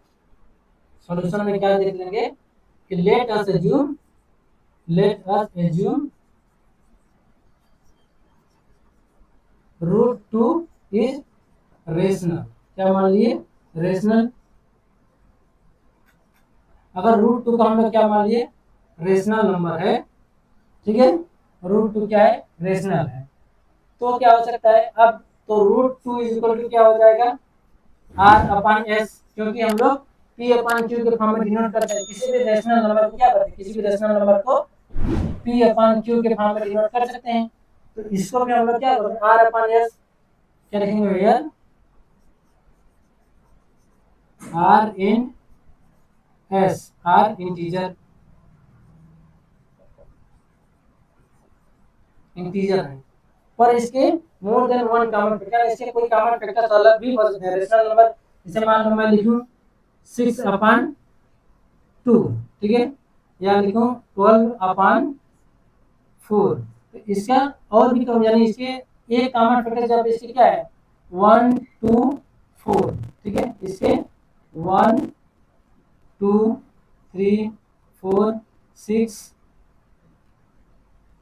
सॉल्यूशन में क्या देख लेंगे कि let us assume root two is rational. क्या मान लिए, रेशनल। अगर रूट टू का हम लोग क्या मान लिए, रेशनल नंबर है, ठीक है, रूट टू क्या है, रेशनल है, तो क्या हो सकता है अब, तो root two is equal to क्या हो जाएगा, आर अपॉन एस, क्योंकि हम लोग पी अपॉन क्यू के फॉर्म में डिनोट करते हैं, किसी भी रेशनल नंबर को क्या करते हैं, किसी भी रेशनल नंबर को पी अपॉन क्यू के फॉर्म में डिनोट कर सकते हैं। तो इसको भी हम लोग क्या करते हैं, आर अपॉन एस क्या लिखेंगे भैया, R in S, R integer है, पर इसके more than one common factor, इसके कोई कॉमन फैक्टर अलग भी हो सकते हैं रेशनल नंबर। जैसे मान लो मैं लिखूं 6 अपॉन 2, ठीक है, या लिखूं 12 अपॉन 4, तो इसका और भी कम, यानी इसके एक कॉमन फैक्टर जब इसके क्या है 1 2 4, ठीक है, इसके 1 2 3 4 6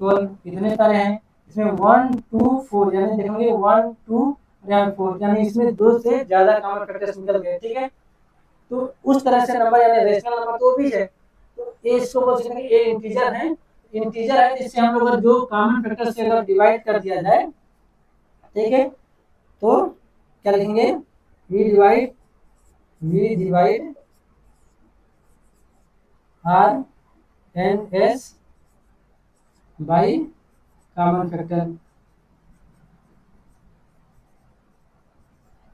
12 इतने सारे हैं, इसमें 1 2 4 यानी देखेंगे 1 2 और 4, यानी इसमें दो से ज्यादा कॉमन फैक्टर्स निकल गए, ठीक है। तो उस तरह से नंबर यानी रेशनल नंबर तो भी है, तो ए इसको बोल सकते हैं ए इंटीजर है, इंटीजर है जिससे हम लोग जो कॉमन फैक्टर से अगर डिवाइड कर दिया जाए, ठीक है, तो क्या लिखेंगे, we divide R and S by common factor.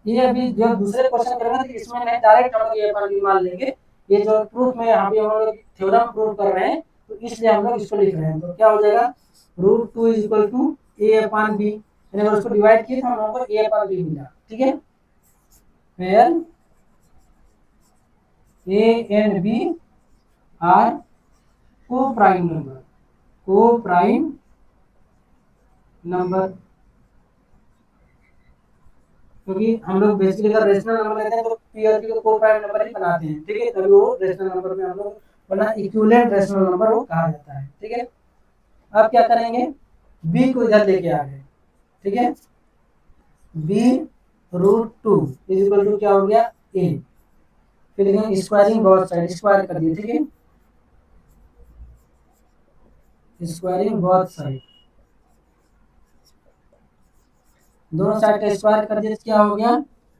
ये अभी जो दूसरे क्वेश्चन कर रहे थे इसमें नहीं, डायरेक्ट हम लोग ये अपन भी मान लेंगे, ये जो प्रूफ में यहाँ पे हम लोग थ्योरम प्रूव कर रहे हैं, तो इसलिए हम लोग इसको लिख रहे हैं। तो क्या हो जाएगा, root two is equal to A upon B, यानी अगर उसको डिवाइड किए तो हम लोगों को ए अपॉन बी मिला, ठीक है, where A and B are coprime number, क्योंकि हम लोग बेसिकली अगर रेशनल नंबर लेते हैं तो पी और क्यू को को प्राइम नंबर ही बनाते हैं, ठीक है, तभी वो रेशनल नंबर में हम लोग वरना इक्विवेलेंट रेशनल नंबर वो कहा जाता है, ठीक है। अब क्या करेंगे, बी को इधर लेके आ गए, ठीक है, B root two is equal to क्या हो गया ए, फिर लिखेंगे स्क्वायरिंग बोथ साइड, स्क्वायर कर दिए, ठीक है, स्क्वायरिंग बोथ साइड, दोनों साइड का स्क्वायर कर दिया, क्या हो गया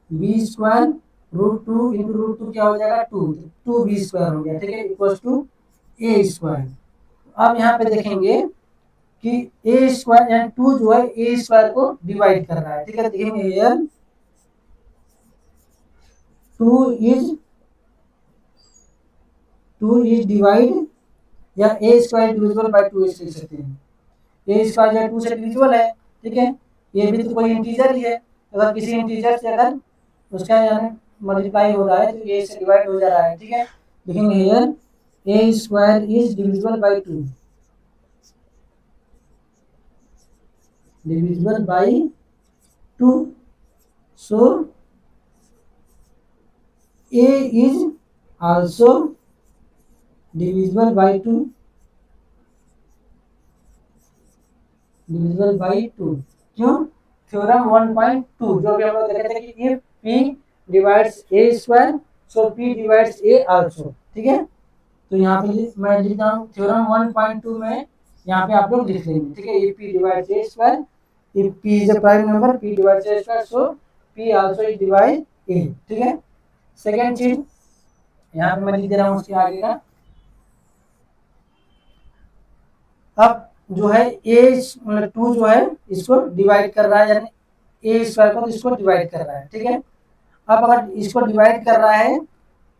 B square root two into root two क्या हो जाएगा 2 बी स्क्वायर हो गया, ठीक है, इक्वल्स टू ए स्क्वायर। अब यहाँ पे देखेंगे कि ए स्क्वायर यानी 2 जो है ए स्क्वायर को डिवाइड कर रहा है, ठीक है, देखेंगे हियर 2 इज डिवाइड, या ए स्क्वायर डिविजिबल बाय 2 इस लिख सकते हैं, ए स्क्वायर जो 2 से डिविजिबल है, ठीक है, ये भी तो कोई इंटीजर ही है, अगर किसी इंटीजर से अगर उसका यानी मल्टीप्लाई हो रहा है तो ए से डिवाइड हो जा रहा है, ठीक है, लिखेंगे here A square is divisible by 2, divisible by 2, so A is also divisible by 2, divisible by 2, क्यों, थ्योरम 1.2 जो भी हम लोग देखे थे कि if p divides a square so p divides a also, ठीक है, तो यहाँ पे मैं लिखता हूँ थ्योरम 1.2 में, यहाँ पे आप लोग लिख लेंगे, ठीक है, if p divides a square, if p is a prime number p divides a square so p also is divide a, ठीक है। सेकंड चीज यहाँ पे मैं लिख दे रहा हूँ उसके आगे का, अब जो है ए मतलब 2 जो है इसको डिवाइड कर रहा है, यानी ए स्क्वायर को इसको डिवाइड कर रहा है, ठीक है। अब अगर इसको डिवाइड कर रहा है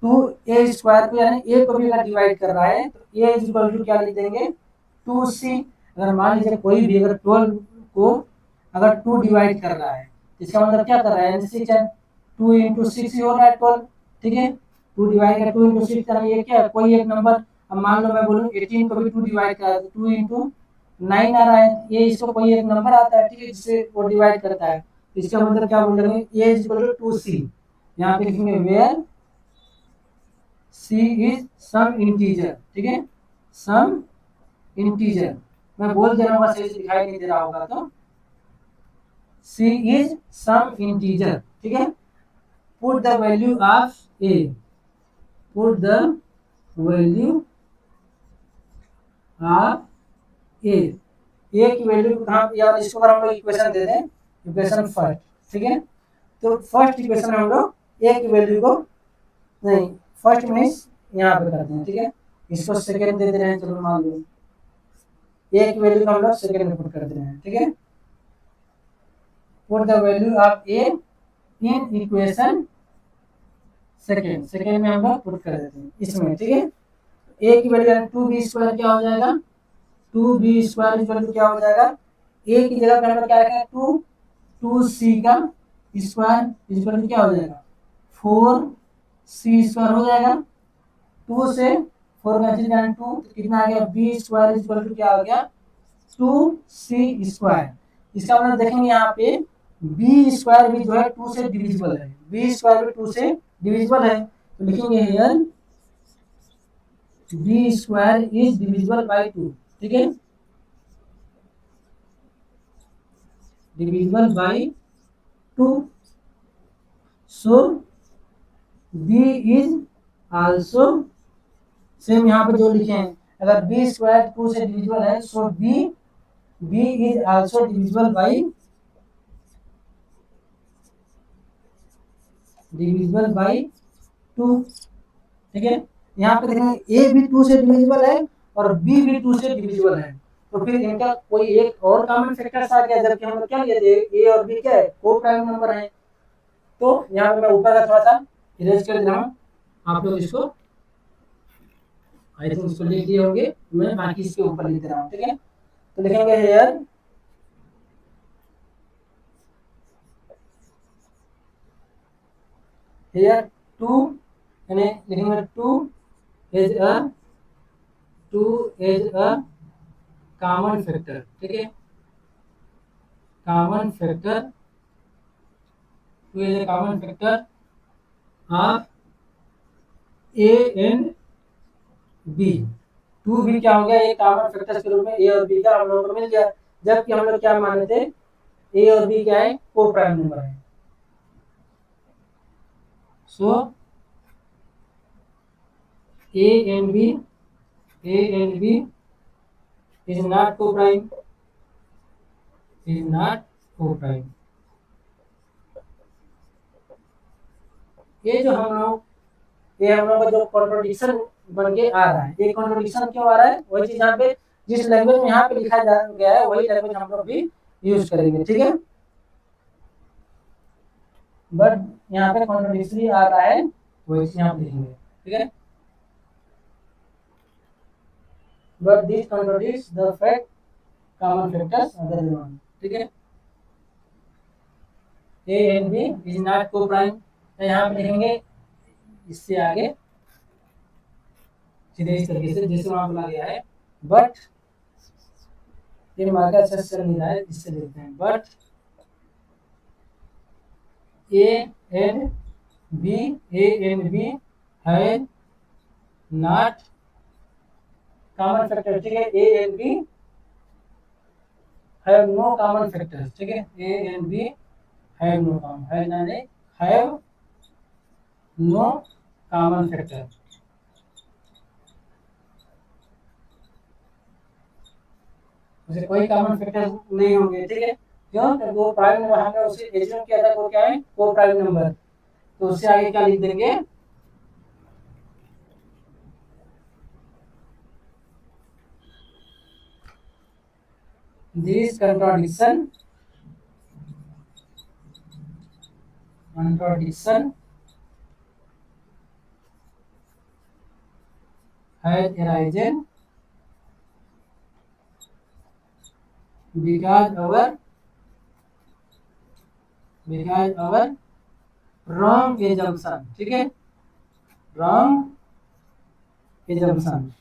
2 ए स्क्वायर को, यानी ए को भी अगर डिवाइड कर रहा है तो ए इज इक्वल टू क्या लिख देंगे 2c। अगर मान लीजिए कोई भी अगर 12 को अगर 2 डिवाइड कर रहा है, इसका मतलब क्या कर रहा है, यानी 6 2 इंटू 6 ही हो रहा है 12, ठीक है, 2 डिवाइड कर 2 इंटू 6 यानी ये क्या है कोई एक नंबर, अब मान लो मैं बोलूँ 18 को भी 2 डिवाइड कर 2 इंटू 9 आ रहा है, ये इसको कोई एक नंबर आता है, ठीक है, जिससे वो डिवाइड करता है, इसका मतलब क्या बोलेंगे ए इज इक्वल टू 2c, यहाँ पे लिखेंगे where C is some integer, ठीक है, सम इंटीजर। मैं बोल दे रहा हूँ, सही से दिखाई नहीं दे रहा होगा तो सी इज सम इंटीजर, ठीक है। Put the value of A, put the value of A, A की वैल्यू को कहाँ, या इसको अगर हम लोग इक्वेशन दे दें, इक्वेशन फर्स्ट, ठीक है, तो फर्स्ट इक्वेशन हम लोग ए की वैल्यू को, नहीं फर्स्ट मीन्स यहाँ पे करते हैं, ठीक है, इसको सेकेंड दे दे रहे हैं, चलो मान लो ए की वैल्यू को हम लोग सेकेंड में पुट कर दे रहे हैं, ठीक है। Put the value of A in equation second, second में हम लोग पुट कर देते हैं इसमें, ठीक है। ए की वैल्यू 2b² क्या हो जाएगा, 2b² इक्वल टू क्या हो जाएगा, ए की जगह पे हम लोग क्या रखेंगे 2, 2c का स्क्वायर इक्वल टू क्या हो जाएगा 4c² हो जाएगा। 2 से 4 का 2 तो कितना आ गया, b² इक्वल टू क्या हो गया 2c²। इसका मतलब देखेंगे यहाँ पे b² भी जो है 2 से डिविजिबल है, b² भी 2 से डिविजिबल है, तो लिखेंगे here b² is divisible by 2, ठीक है, divisible by 2, so b is also, same यहाँ पे जो लिखे हैं, अगर b² 2 से डिविजिबल है, सो b is also divisible by 2, ठीक है। यहाँ पे देखेंगे ए भी 2 से डिविजिबल है और बी भी 2 से डिविजिबल है, तो फिर इनका कोई एक और कॉमन फैक्टर्स आ गया, जबकि हम लोग क्या लिए थे, ए और बी क्या है, को प्राइम नंबर है। तो यहाँ पे मैं ऊपर का थोड़ा सा इरेज कर दे रहा हूँ, आप लोग इसको आई थिंक इसको लिख दिए होंगे, मैं बाकी इसके ऊपर लिख दे रहा हूँ, ठीक है। तो लिखेंगे हेयर हेयर 2, यानी लिखेंगे 2 इज अ कॉमन फैक्टर, ठीक है, common factor, 2 is a common factor of A and B. 2 भी क्या हो गया, एक कॉमन फैक्टर के रूप में ए और बी का हम लोगों को मिल गया, जबकि हम लोग क्या माने थे, ए और बी क्या है, को प्राइम नंबर है। So A and B is not coprime, is not coprime. ये जो हम लोग, ये हम लोग का जो कॉन्ट्रडिक्शन बन के आ रहा है, ये कॉन्ट्रडिक्शन क्यों आ रहा है, वही चीज यहाँ पे जिस लैंग्वेज में यहाँ पे लिखा गया है वही लैंग्वेज हम लोग भी यूज करेंगे, ठीक है। बट यहाँ पे कॉन्ट्रडिक्शन आ रहा है, वही चीज यहाँ पे लिखेंगे, ठीक है। But this contradicts the fact common factors other than 1, ठीक है। A and B is not coprime, तो यहाँ पे लिखेंगे इससे आगे सीधे इस तरीके से जैसे वहां बोला गया है, बट ये मार्कर अच्छे से चल नहीं रहा है, इससे लिखते हैं बट ए एंड बी है नॉट कॉमन फैक्टर, ठीक है, A and B have no common factor, ठीक है, A and B have no common, have no common factor, उसे कोई कॉमन फैक्टर नहीं होंगे, ठीक है, क्यों, तो वो प्राइम नंबर हमने उसे एज्यूम किया था, वो क्या है, को प्राइम नंबर, तो उससे आगे क्या लिख देंगे, this contradiction has arisen because our wrong assumption, ठीक है, wrong assumption,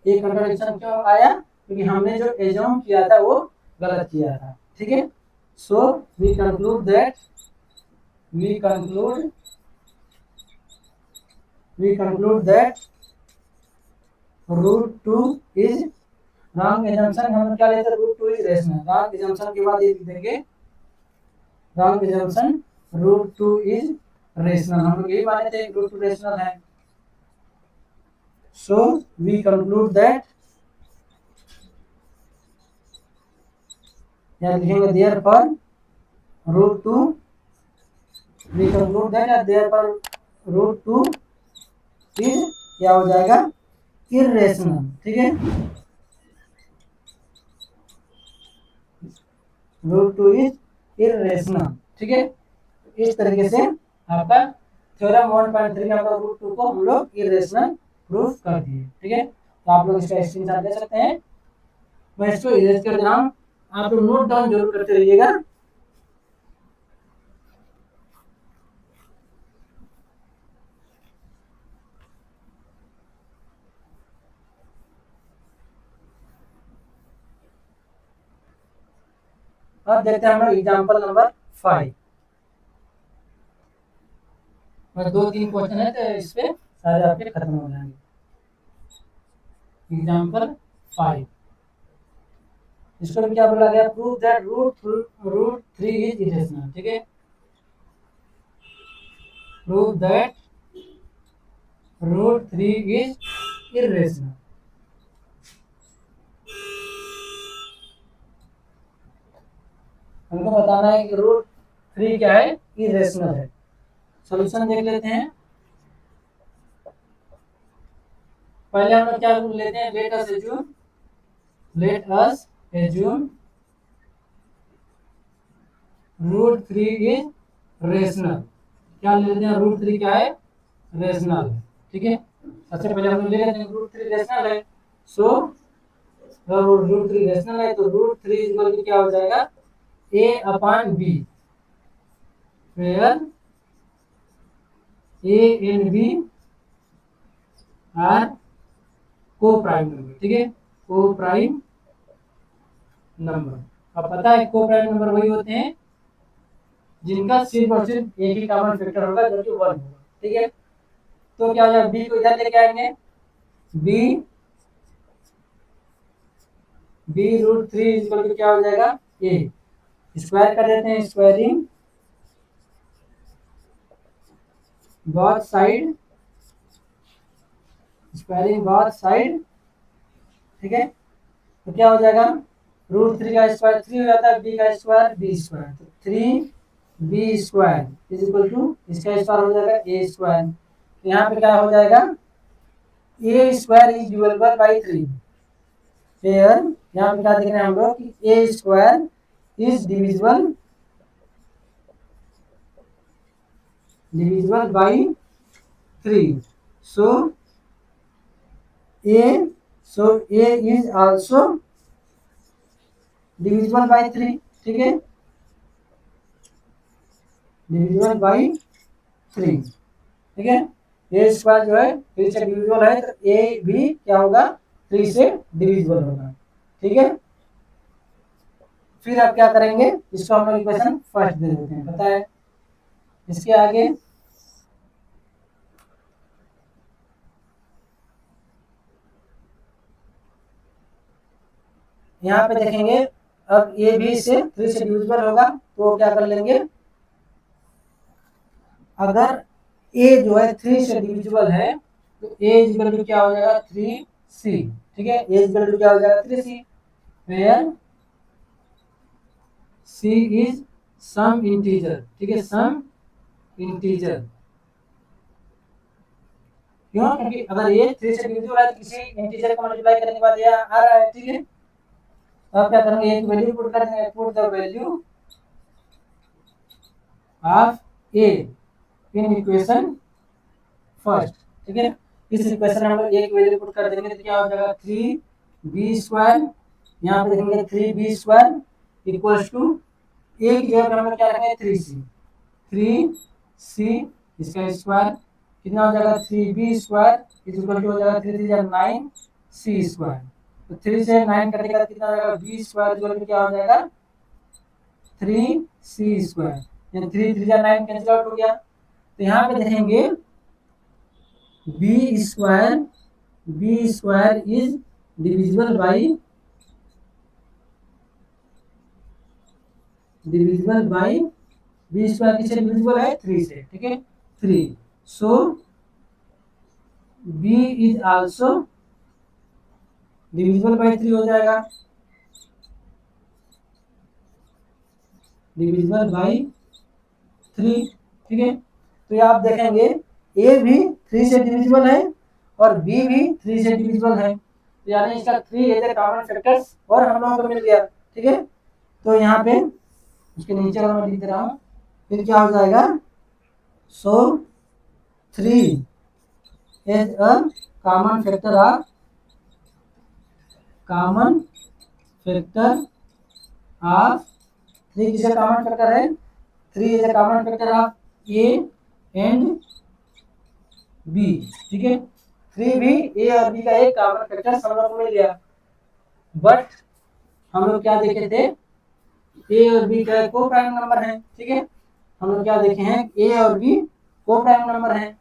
ये कंट्राडिक्शन क्यों आया, क्योंकि हमने जो एज्यूम किया था वो गलत किया था, ठीक है। So we conclude that root two is wrong assumption. हम क्या लेते हैं, root two is rational. Wrong assumption के बाद ये लिख देंगे wrong assumption root two is rational. हम लोग यही माने थे रूट टू रेशनल है। सो वी कंक्लूड दैट, या लिखेंगे therefore root two, we conclude that therefore root two is क्या हो जाएगा, इर्रेशनल। ठीक है, रूट टू इज इर्रेशनल। ठीक है, इस तरीके से आपका थ्योरम 1.3 में हम लोग रूट टू को हम लोग इर्रेशनल प्रूफ कर दिए। ठीक है, तो आप लोग इसका स्क्रीनशॉट ले सकते हैं। मैं इसको इरेज कर दे रहा हूँ, आप लोग नोट डाउन जरूर करते रहिएगा। अब देखते हैं हम लोग एग्जाम्पल नंबर 5। बस 2-3 क्वेश्चन है, तो इस पे सारे आपके खत्म हो जाएंगे। एग्जाम्पल 5, इसको भी क्या बोला गया, prove that root 3 is irrational. ठीक है, prove that root 3 is irrational. हमको बताना है कि रूट 3 क्या है, इरेशनल है। सॉल्यूशन देख लेते हैं। पहले हम लोग क्या रूल लेते हैं, let us assume root 3 is rational. क्या ले लेते हैं, रूट 3 क्या है, रेशनल। ठीक है, सबसे पहले हम लोग ले लेते हैं रूट 3 रेशनल है। सो रूट 3 रेशनल है तो रूट 3 इक्वल टू क्या हो जाएगा, a upon b, where a and b are coprime number. ठीक है, को प्राइम नंबर। अब पता है को प्राइम नंबर वही होते हैं जिनका सिर्फ और सिर्फ एक ही कॉमन फैक्टर होगा, जो कि 1 होगा। ठीक है, तो क्या हो जाएगा, b को इधर लेके आएंगे, b रूट 3 इक्वल टू क्या हो जाएगा, a स्क्वायर कर देते हैं, स्क्वायरिंग बोथ साइड, ठीक है, तो क्या हो जाएगा, रूट 3 का स्क्वायर 3 हो जाता है, b का स्क्वायर b स्क्वायर, तो 3b square is equal to इसका स्क्वायर हो जाएगा a स्क्वायर। तो यहाँ पे क्या हो जाएगा, a square is divisible by 3। फिर यहाँ पे क्या देख रहे हैं हम लोग कि a square is divisible by 3। So a is also divisible by 3। ठीक है, डिविजिबल बाई 3। ठीक है, a स्क्वायर जो है 3 से डिविजिबल है, तो a भी क्या होगा, 3 से डिविजिबल होगा। ठीक है, फिर आप क्या करेंगे, इसको हम लोग इक्वेशन फर्स्ट दे देते हैं, पता है। इसके आगे यहाँ पे देखेंगे, अब a भी से 3 से डिविजिबल होगा, तो क्या कर लेंगे, अगर a जो है 3 से डिविजिबल है तो a इक्वल टू क्या हो जाएगा, 3c। ठीक है, a इक्वल टू क्या हो जाएगा, 3c, where c is some integer. ठीक है, सम इंटीजर, क्यों, क्योंकि अगर ये 3 से डिविजिबल है तो किसी इंटीजर को मल्टीप्लाई करने के बाद ये आ रहा है। ठीक है, तो आप क्या करेंगे, एक वैल्यू पुट कर देंगे, put the value of a in equation first. ठीक है, इस इक्वेशन में हम लोग एक वैल्यू पुट कर देंगे, तो क्या हो जाएगा, 3b स्क्वायर, यहाँ पे देखेंगे 3b square equals to a की जगह पर हम लोग क्या रखेंगे, 3c इसका स्क्वायर कितना हो जाएगा, 3b स्क्वायर इक्वल टू हो जाएगा 3 3 9c स्क्वायर। तो 3 से 9 कटेगा कितना हो जाएगा, b स्क्वायर इक्वल टू क्या हो जाएगा, 3c², यानी 3 3 जा 9 कैंसिल आउट हो गया। तो यहाँ पे देखेंगे b² is divisible by b² किससे डिविजिबल है? 3 से, ठीक है 3। सो b is also divisible by 3 हो जाएगा, डिविजिबल बाई 3, ठीक है। तो ये आप देखेंगे ए भी 3 से डिविजिबल है और बी भी 3 से डिविजिबल है, यानी इसका 3 एज ए कॉमन फैक्टर्स और हम लोगों को मिल गया, ठीक है। तो यहाँ पे उसके नीचे वाला मैं लिख दे रहा हूँ, फिर क्या हो जाएगा? So 3 as a common factor of common factor of 3 किसका कॉमन फैक्टर है? 3 is a common factor of A and B, ठीक है। 3 भी ए और बी का एक कॉमन फैक्टर हम लोग को मिल गया। बट हम लोग क्या देखे थे? ए और बी का को प्राइम नंबर है, ठीक है। हम लोग क्या देखे हैं? ए और बी को प्राइम नंबर है,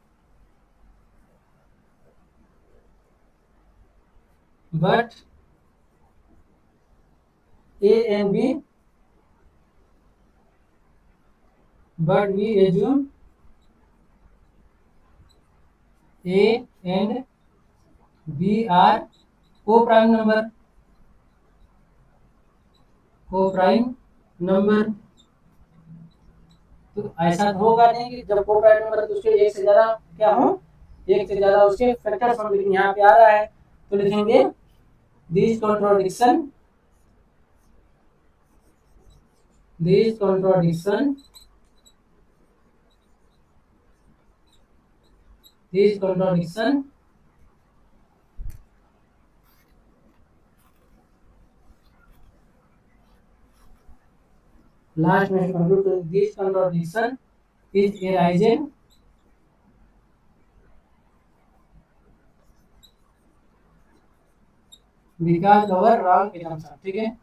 but A and B, but we assume A and B are co-prime number, co-prime number। तो ऐसा होगा नहीं कि जब को-प्राइम नंबर तो उसके एक से ज्यादा क्या हो? एक से ज्यादा उसके फैक्टर्स हम, लेकिन यहाँ पे आ रहा है तो लिखेंगे दिस कॉन्ट्रोडिक्शन लास्ट में कंक्लूड करें, this contradiction is arising because our wrong assumption, ठीक है।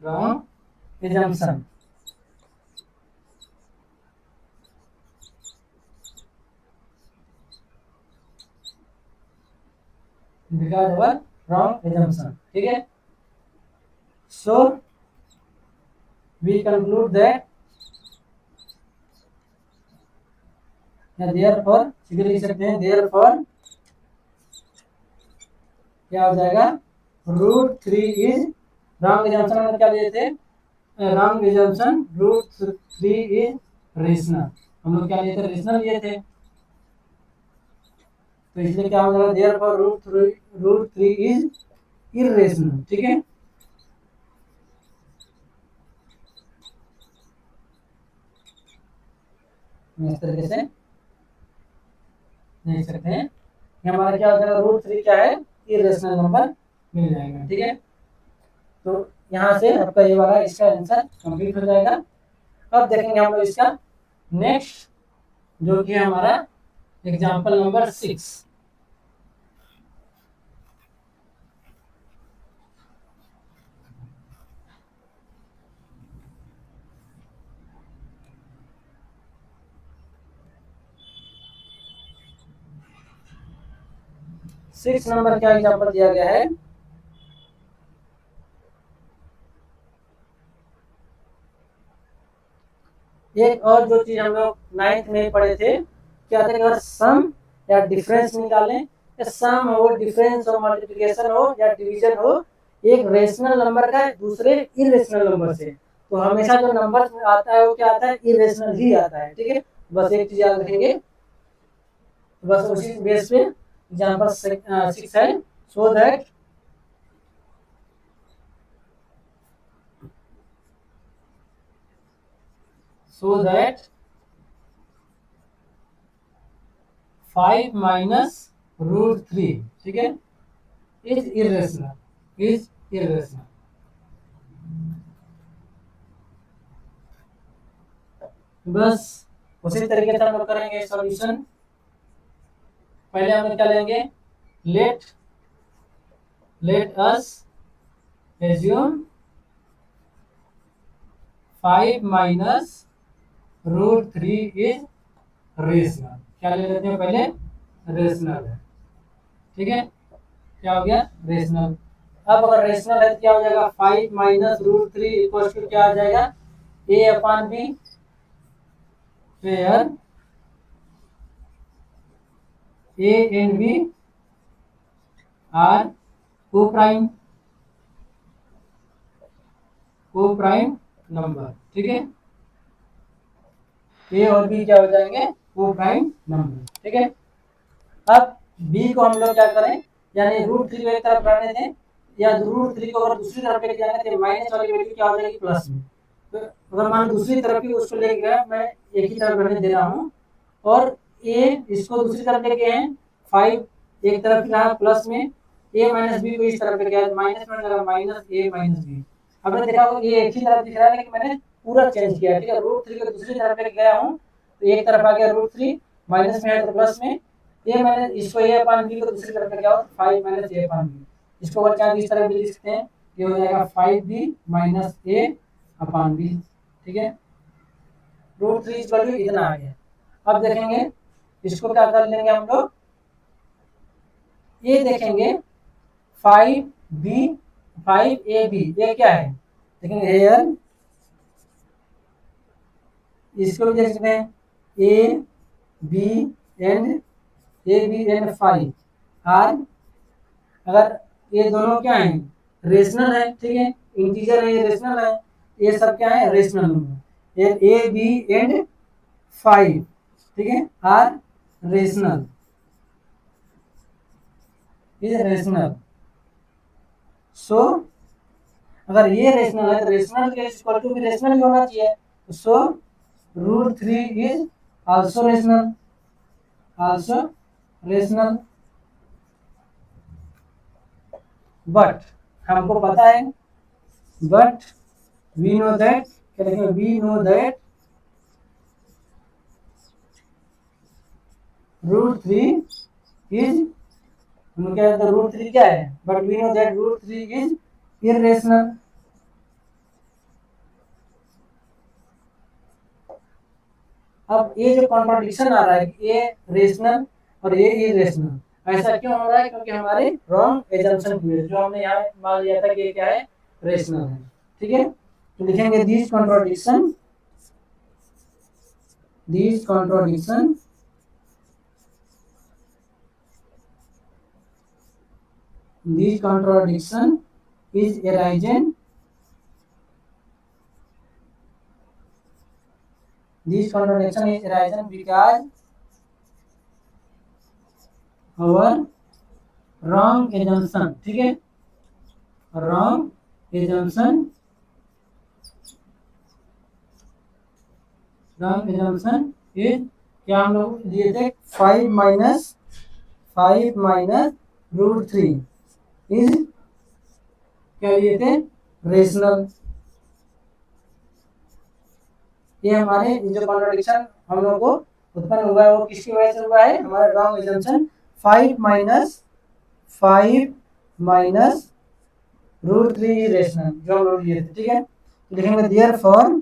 Wrong assumption, because our wrong assumption, ठीक है। So we conclude that therefore सीधे लिख सकते हैं therefore क्या हो जाएगा? √3 इज रॉन्ग assumption। हम क्या लिए थे? Wrong assumption √3 is rational. हम लोग क्या लिए थे? रेशनल लिए थे। तो इसलिए क्या हो जाएगा? therefore √3 इज इर्रेशनल, ठीक है। इस तरीके से देख सकते हैं कि हमारा क्या हो जाएगा? √3 क्या है? इर्रेशनल नंबर मिल जाएगा, ठीक है। तो यहाँ से आपका ये वाला इसका आंसर कंप्लीट हो जाएगा। अब देखेंगे हम लोग इसका नेक्स्ट, जो कि हमारा एग्जाम्पल नंबर 6। सिक्स नंबर का एग्जाम्पल दिया गया है। एक और जो चीज हम लोग 9th में पढ़े थे, क्या था कि अगर सम या डिफरेंस निकालें, या सम हो, डिफरेंस हो, मल्टीप्लिकेशन हो या डिवीजन हो एक रेशनल नंबर का दूसरे इरेशनल नंबर से, तो हमेशा जो नंबर आता है वो क्या आता है? इरेशनल ही आता है, ठीक है। बस एक चीज याद रखेंगे, बस उसी बेस पे एग्जाम्पल 6 है। सो दैट फाइव माइनस √3, ठीक है, इज इरेशनल। बस उसी तरीके से हम लोग करेंगे सॉल्यूशन। पहले हम क्या लेंगे? Let let us assume 5 minus root 3 is rational. क्या ले लेते हैं पहले, रेशनल है, ठीक है। क्या हो गया, रेशनल। अब अगर रेशनल है तो क्या हो जाएगा, 5 माइनस रूट 3 इक्वल टू क्या आ जाएगा, A upon B, where A and B are coprime number, ठीक है। ए और बी क्या हो जाएंगे, को प्राइम नंबर, ठीक है। अब बी को हम लोग क्या करें, यानी रूट 3 को एक तरफ रखने दें, या रूट 3 को अगर दूसरी तरफ लेके जाएंगे तो माइनस वाली वैल्यू क्या हो जाएगी, प्लस में। तो अगर मान दूसरी तरफ की उसको लेके गया, मैं एक ही तरफ रहने दे रहा हूँ, और ए इसको दूसरी तरफ लेके हैं, 5 एक तरफ रहा प्लस में, ए माइनस बी को इस तरफ लेके गया माइनस में लगा, माइनस ए माइनस बी। आपने देखा होगा ये एक ही तरफ दिख रहा है, लेकिन मैंने पूरा चेंज किया, ठीक है। रूट 3 को दूसरी तरफ लेके गया हूँ तो एक तरफ आ गया रूट 3, माइनस में है तो प्लस में, ये मैंने इसको ए अपान बी को दूसरी तरफ लेके आओ, 5 माइनस ए अपान बी। इसको अगर चाहे इस तरह भी लिख सकते हैं, ये हो जाएगा 5b माइनस ए अपान बी, ठीक है। रूट 3 इस वैल्यू इतना आ गया। अब देखेंगे इसको क्या कर लेंगे हम लोग, ये देखेंगे 5b 5ab, ये क्या है देखेंगे, हेयर इसको भी देख सकते हैं, ए बी एंड 5 आर, अगर ये दोनों क्या है, रेशनल है, ठीक है, इंटीजर है, ये रेशनल है, ये सब क्या है, रेशनल नंबर। ये ए बी एंड 5, ठीक है, आर रेशनल, ये रेशनल। सो अगर ये रेशनल है तो रेशनल के इक्वल टू भी रेशनल ही होना चाहिए। So root 3 is also rational, but हमको पता है, बट वी नो दैट, क्या लिखेंगे, we know that root 3 is, हम क्या कहते हैं, रूट 3 क्या है, but we know that root 3 is irrational. अब ये जो कॉन्ट्रडिक्शन आ रहा है कि ये रेशनल और ये इरेशनल, ऐसा क्यों हो रहा है, क्योंकि हमारे रॉन्ग एजम्पशन हुए, जो हमने यहाँ मान लिया था कि ये क्या है, रेशनल है, ठीक है। तो लिखेंगे this contradiction is arisen, this contradiction is arisen because our wrong assumption, ठीक है, wrong assumption is, क्या हम लोग दिए थे, 5 माइनस रूट 3 इज, क्या लिए थे, रेशनल। ये हमारे जो कॉन्ट्रडिक्शन हम लोगों को उत्पन्न हुआ है वो किसकी वजह से हुआ है, हमारा wrong assumption, 5 minus root 3 is rational, जो हम लोग लिए थे, ठीक है। तो लिखेंगे देयरफॉर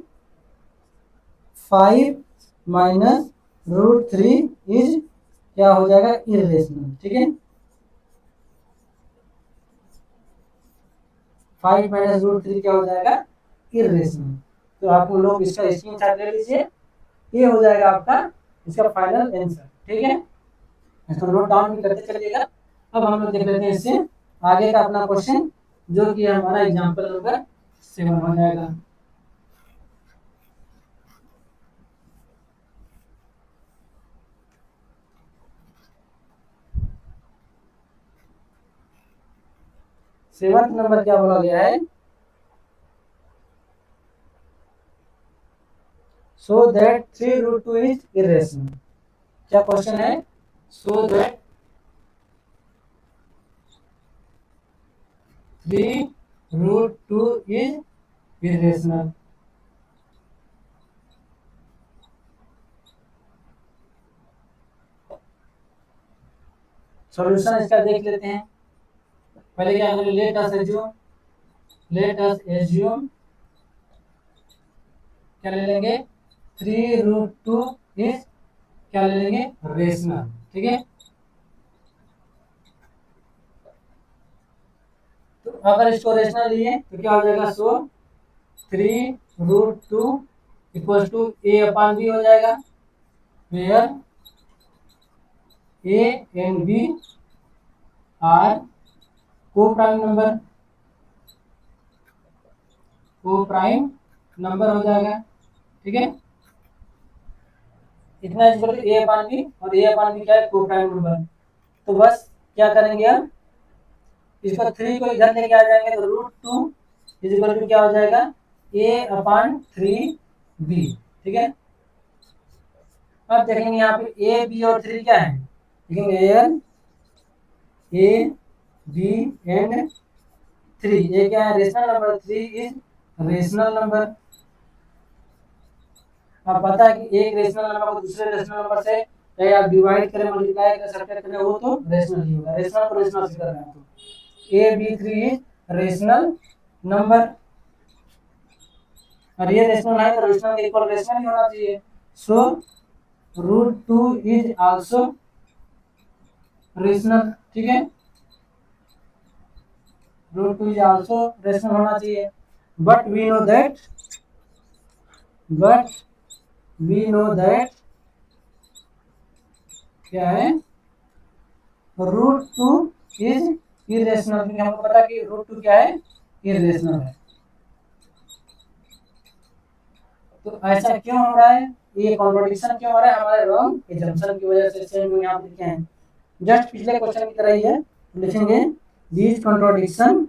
5 माइनस रूट 3 इज, क्या हो जाएगा, इररेशनल, ठीक है। 5 माइनस रूट 3 क्या हो जाएगा, इररेशनल। तो आप लोग इसका स्क्रीनशॉट ले लीजिए, ये हो जाएगा आपका इसका फाइनल आंसर, ठीक है। इसको नोट डाउन भी करते चलिएगा। अब हम लोग देख लेते हैं इससे आगे का अपना क्वेश्चन, जो कि हमारा एग्जांपल नंबर 7 हो जाएगा। सेवंथ नंबर क्या बोला गया है, so that 3 root 2 is irrational. क्या क्वेश्चन है, so that 3 root 2 is irrational. Solution इसका देख लेते हैं। पहले क्या करें, लेट अस एज्यूम क्या ले लेंगे, 3√2 इज क्या ले लेंगे, रेशनल। ठीक है, तो अगर इसको रेशनल लिए तो क्या हो जाएगा, सो 3√2 इक्वल टू a/b हो जाएगा, where a and b are coprime number हो जाएगा। ठीक है, इतना इक्वल टू a/b और a/b क्या है, को प्राइम नंबर। तो बस क्या करेंगे हम, इसको 3 को इधर लेके आ जाएंगे तो √2 इज इक्वल टू क्या हो जाएगा, a/3b। ठीक है, अब देखेंगे यहाँ पे a b और 3 क्या है, देखेंगे a b एंड 3, ये क्या है, rational number, 3 is rational number. अब पता है कि एक रेशनल नंबर को दूसरे रेशनल नंबर से चाहे आप डिवाइड करें, मल्टीप्लाई करें, सब्ट्रैक्ट करें, वो तो रेशनल ही होगा। रेशनल को रेशनल से कर रहे हैं तो a b3 is rational number, और ये रेशनल है तो रेशनल के इक्वल रेशनल ही होना चाहिए। सो √2 इज आल्सो रेशनल। ठीक है, √2 इज आल्सो रेशनल होना चाहिए, बट वी नो दैट क्या है, √2 इज इरेशनल, क्योंकि हमको पता कि √2 क्या है, इरेशनल है। तो ऐसा क्यों हो रहा है, ये कॉन्ट्रडिक्शन क्यों हो रहा है, हमारे रॉन्ग एजम्पशन की वजह से। सेम यहाँ पे लिखे हैं, जस्ट पिछले क्वेश्चन की तरह ही है, लिखेंगे this contradiction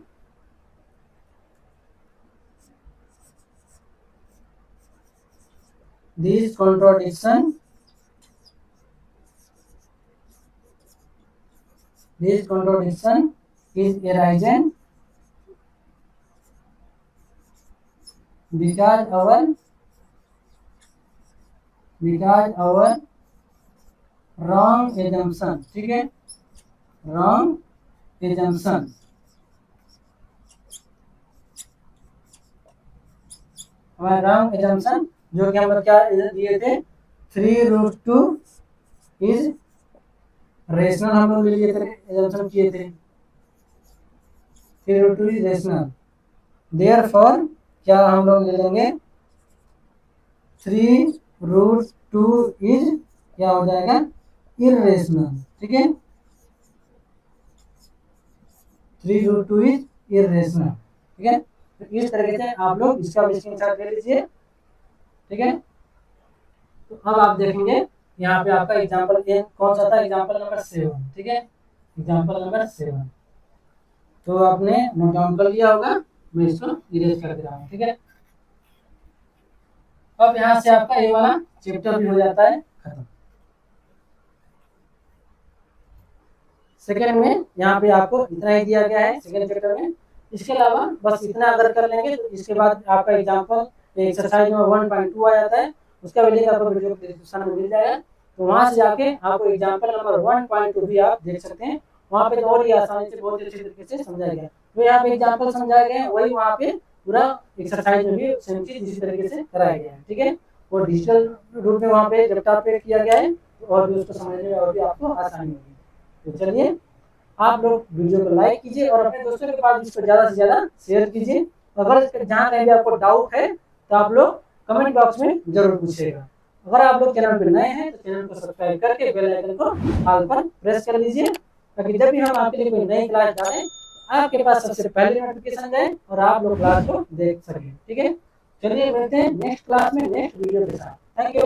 is arisen because our wrong assumption। ठीक है, wrong assumption, हमारा रॉन्ग assumption जो कि हम लोग क्या दिए थे, 3√2 इज रेशनल, हम लोग लिए थे, assumption किए थे 3√2 इज रेशनल। देयरफॉर क्या हम लोग ले लेंगे, 3√2 इज क्या हो जाएगा, इरेशनल। ठीक है, 3√2 इज इरेशनल। ठीक है, तो इस तरीके से आप लोग इसका स्क्रीनशॉट ले लीजिए। ठीक है, तो अब आप देखेंगे यहाँ पे आपका एग्जांपल कौन सा था, एग्जांपल नंबर 7। ठीक है, एग्जांपल नंबर 7, तो आपने नोट डाउन कर लिया होगा, मैं इसको इरेज कर दे रहा हूँ। ठीक है, अब यहाँ से आपका ये वाला चैप्टर भी हो जाता है खत्म। सेकेंड में यहाँ पे आपको इतना ही दिया गया है सेकेंड चैप्टर में। इसके अलावा बस इतना अगर कर लेंगे तो इसके बाद आपका एग्जांपल एक्सरसाइज में 1.2 आ जाता है, उसका भी लिंक आपको वीडियो डिस्क्रिप्शन में मिल जाएगा, तो वहाँ से जाके आपको एग्जांपल नंबर 1.2 भी आप देख सकते हैं। वहाँ पे तो और ही आसानी से बहुत अच्छी तरीके से समझाया गया, तो यहाँ पे एग्जांपल समझाए गए हैं, वही वहाँ पे पूरा एक्सरसाइज में भी सेम चीज इसी तरीके से कराया गया है। ठीक है, और डिजिटल रूप में वहाँ पे लैपटॉप पे किया गया है, और भी उसको समझने में और भी आपको आसानी होगी। तो चलिए, आप लोग वीडियो को लाइक कीजिए और अपने दोस्तों के पास इसको ज़्यादा से ज़्यादा शेयर कीजिए। अगर जहाँ कहीं भी आपको डाउट है तो आप लोग कमेंट बॉक्स में जरूर पूछिएगा। अगर आप लोग चैनल पर नए हैं तो चैनल को सब्सक्राइब करके बेल आइकन को ऑल पर प्रेस कर लीजिए, ताकि जब भी हम आपके लिए कोई नई क्लास डालें आपके पास सबसे पहले नोटिफिकेशन जाए और आप लोग क्लास को देख सकें। ठीक है, चलिए मिलते हैं नेक्स्ट क्लास में नेक्स्ट वीडियो के साथ। Thank you.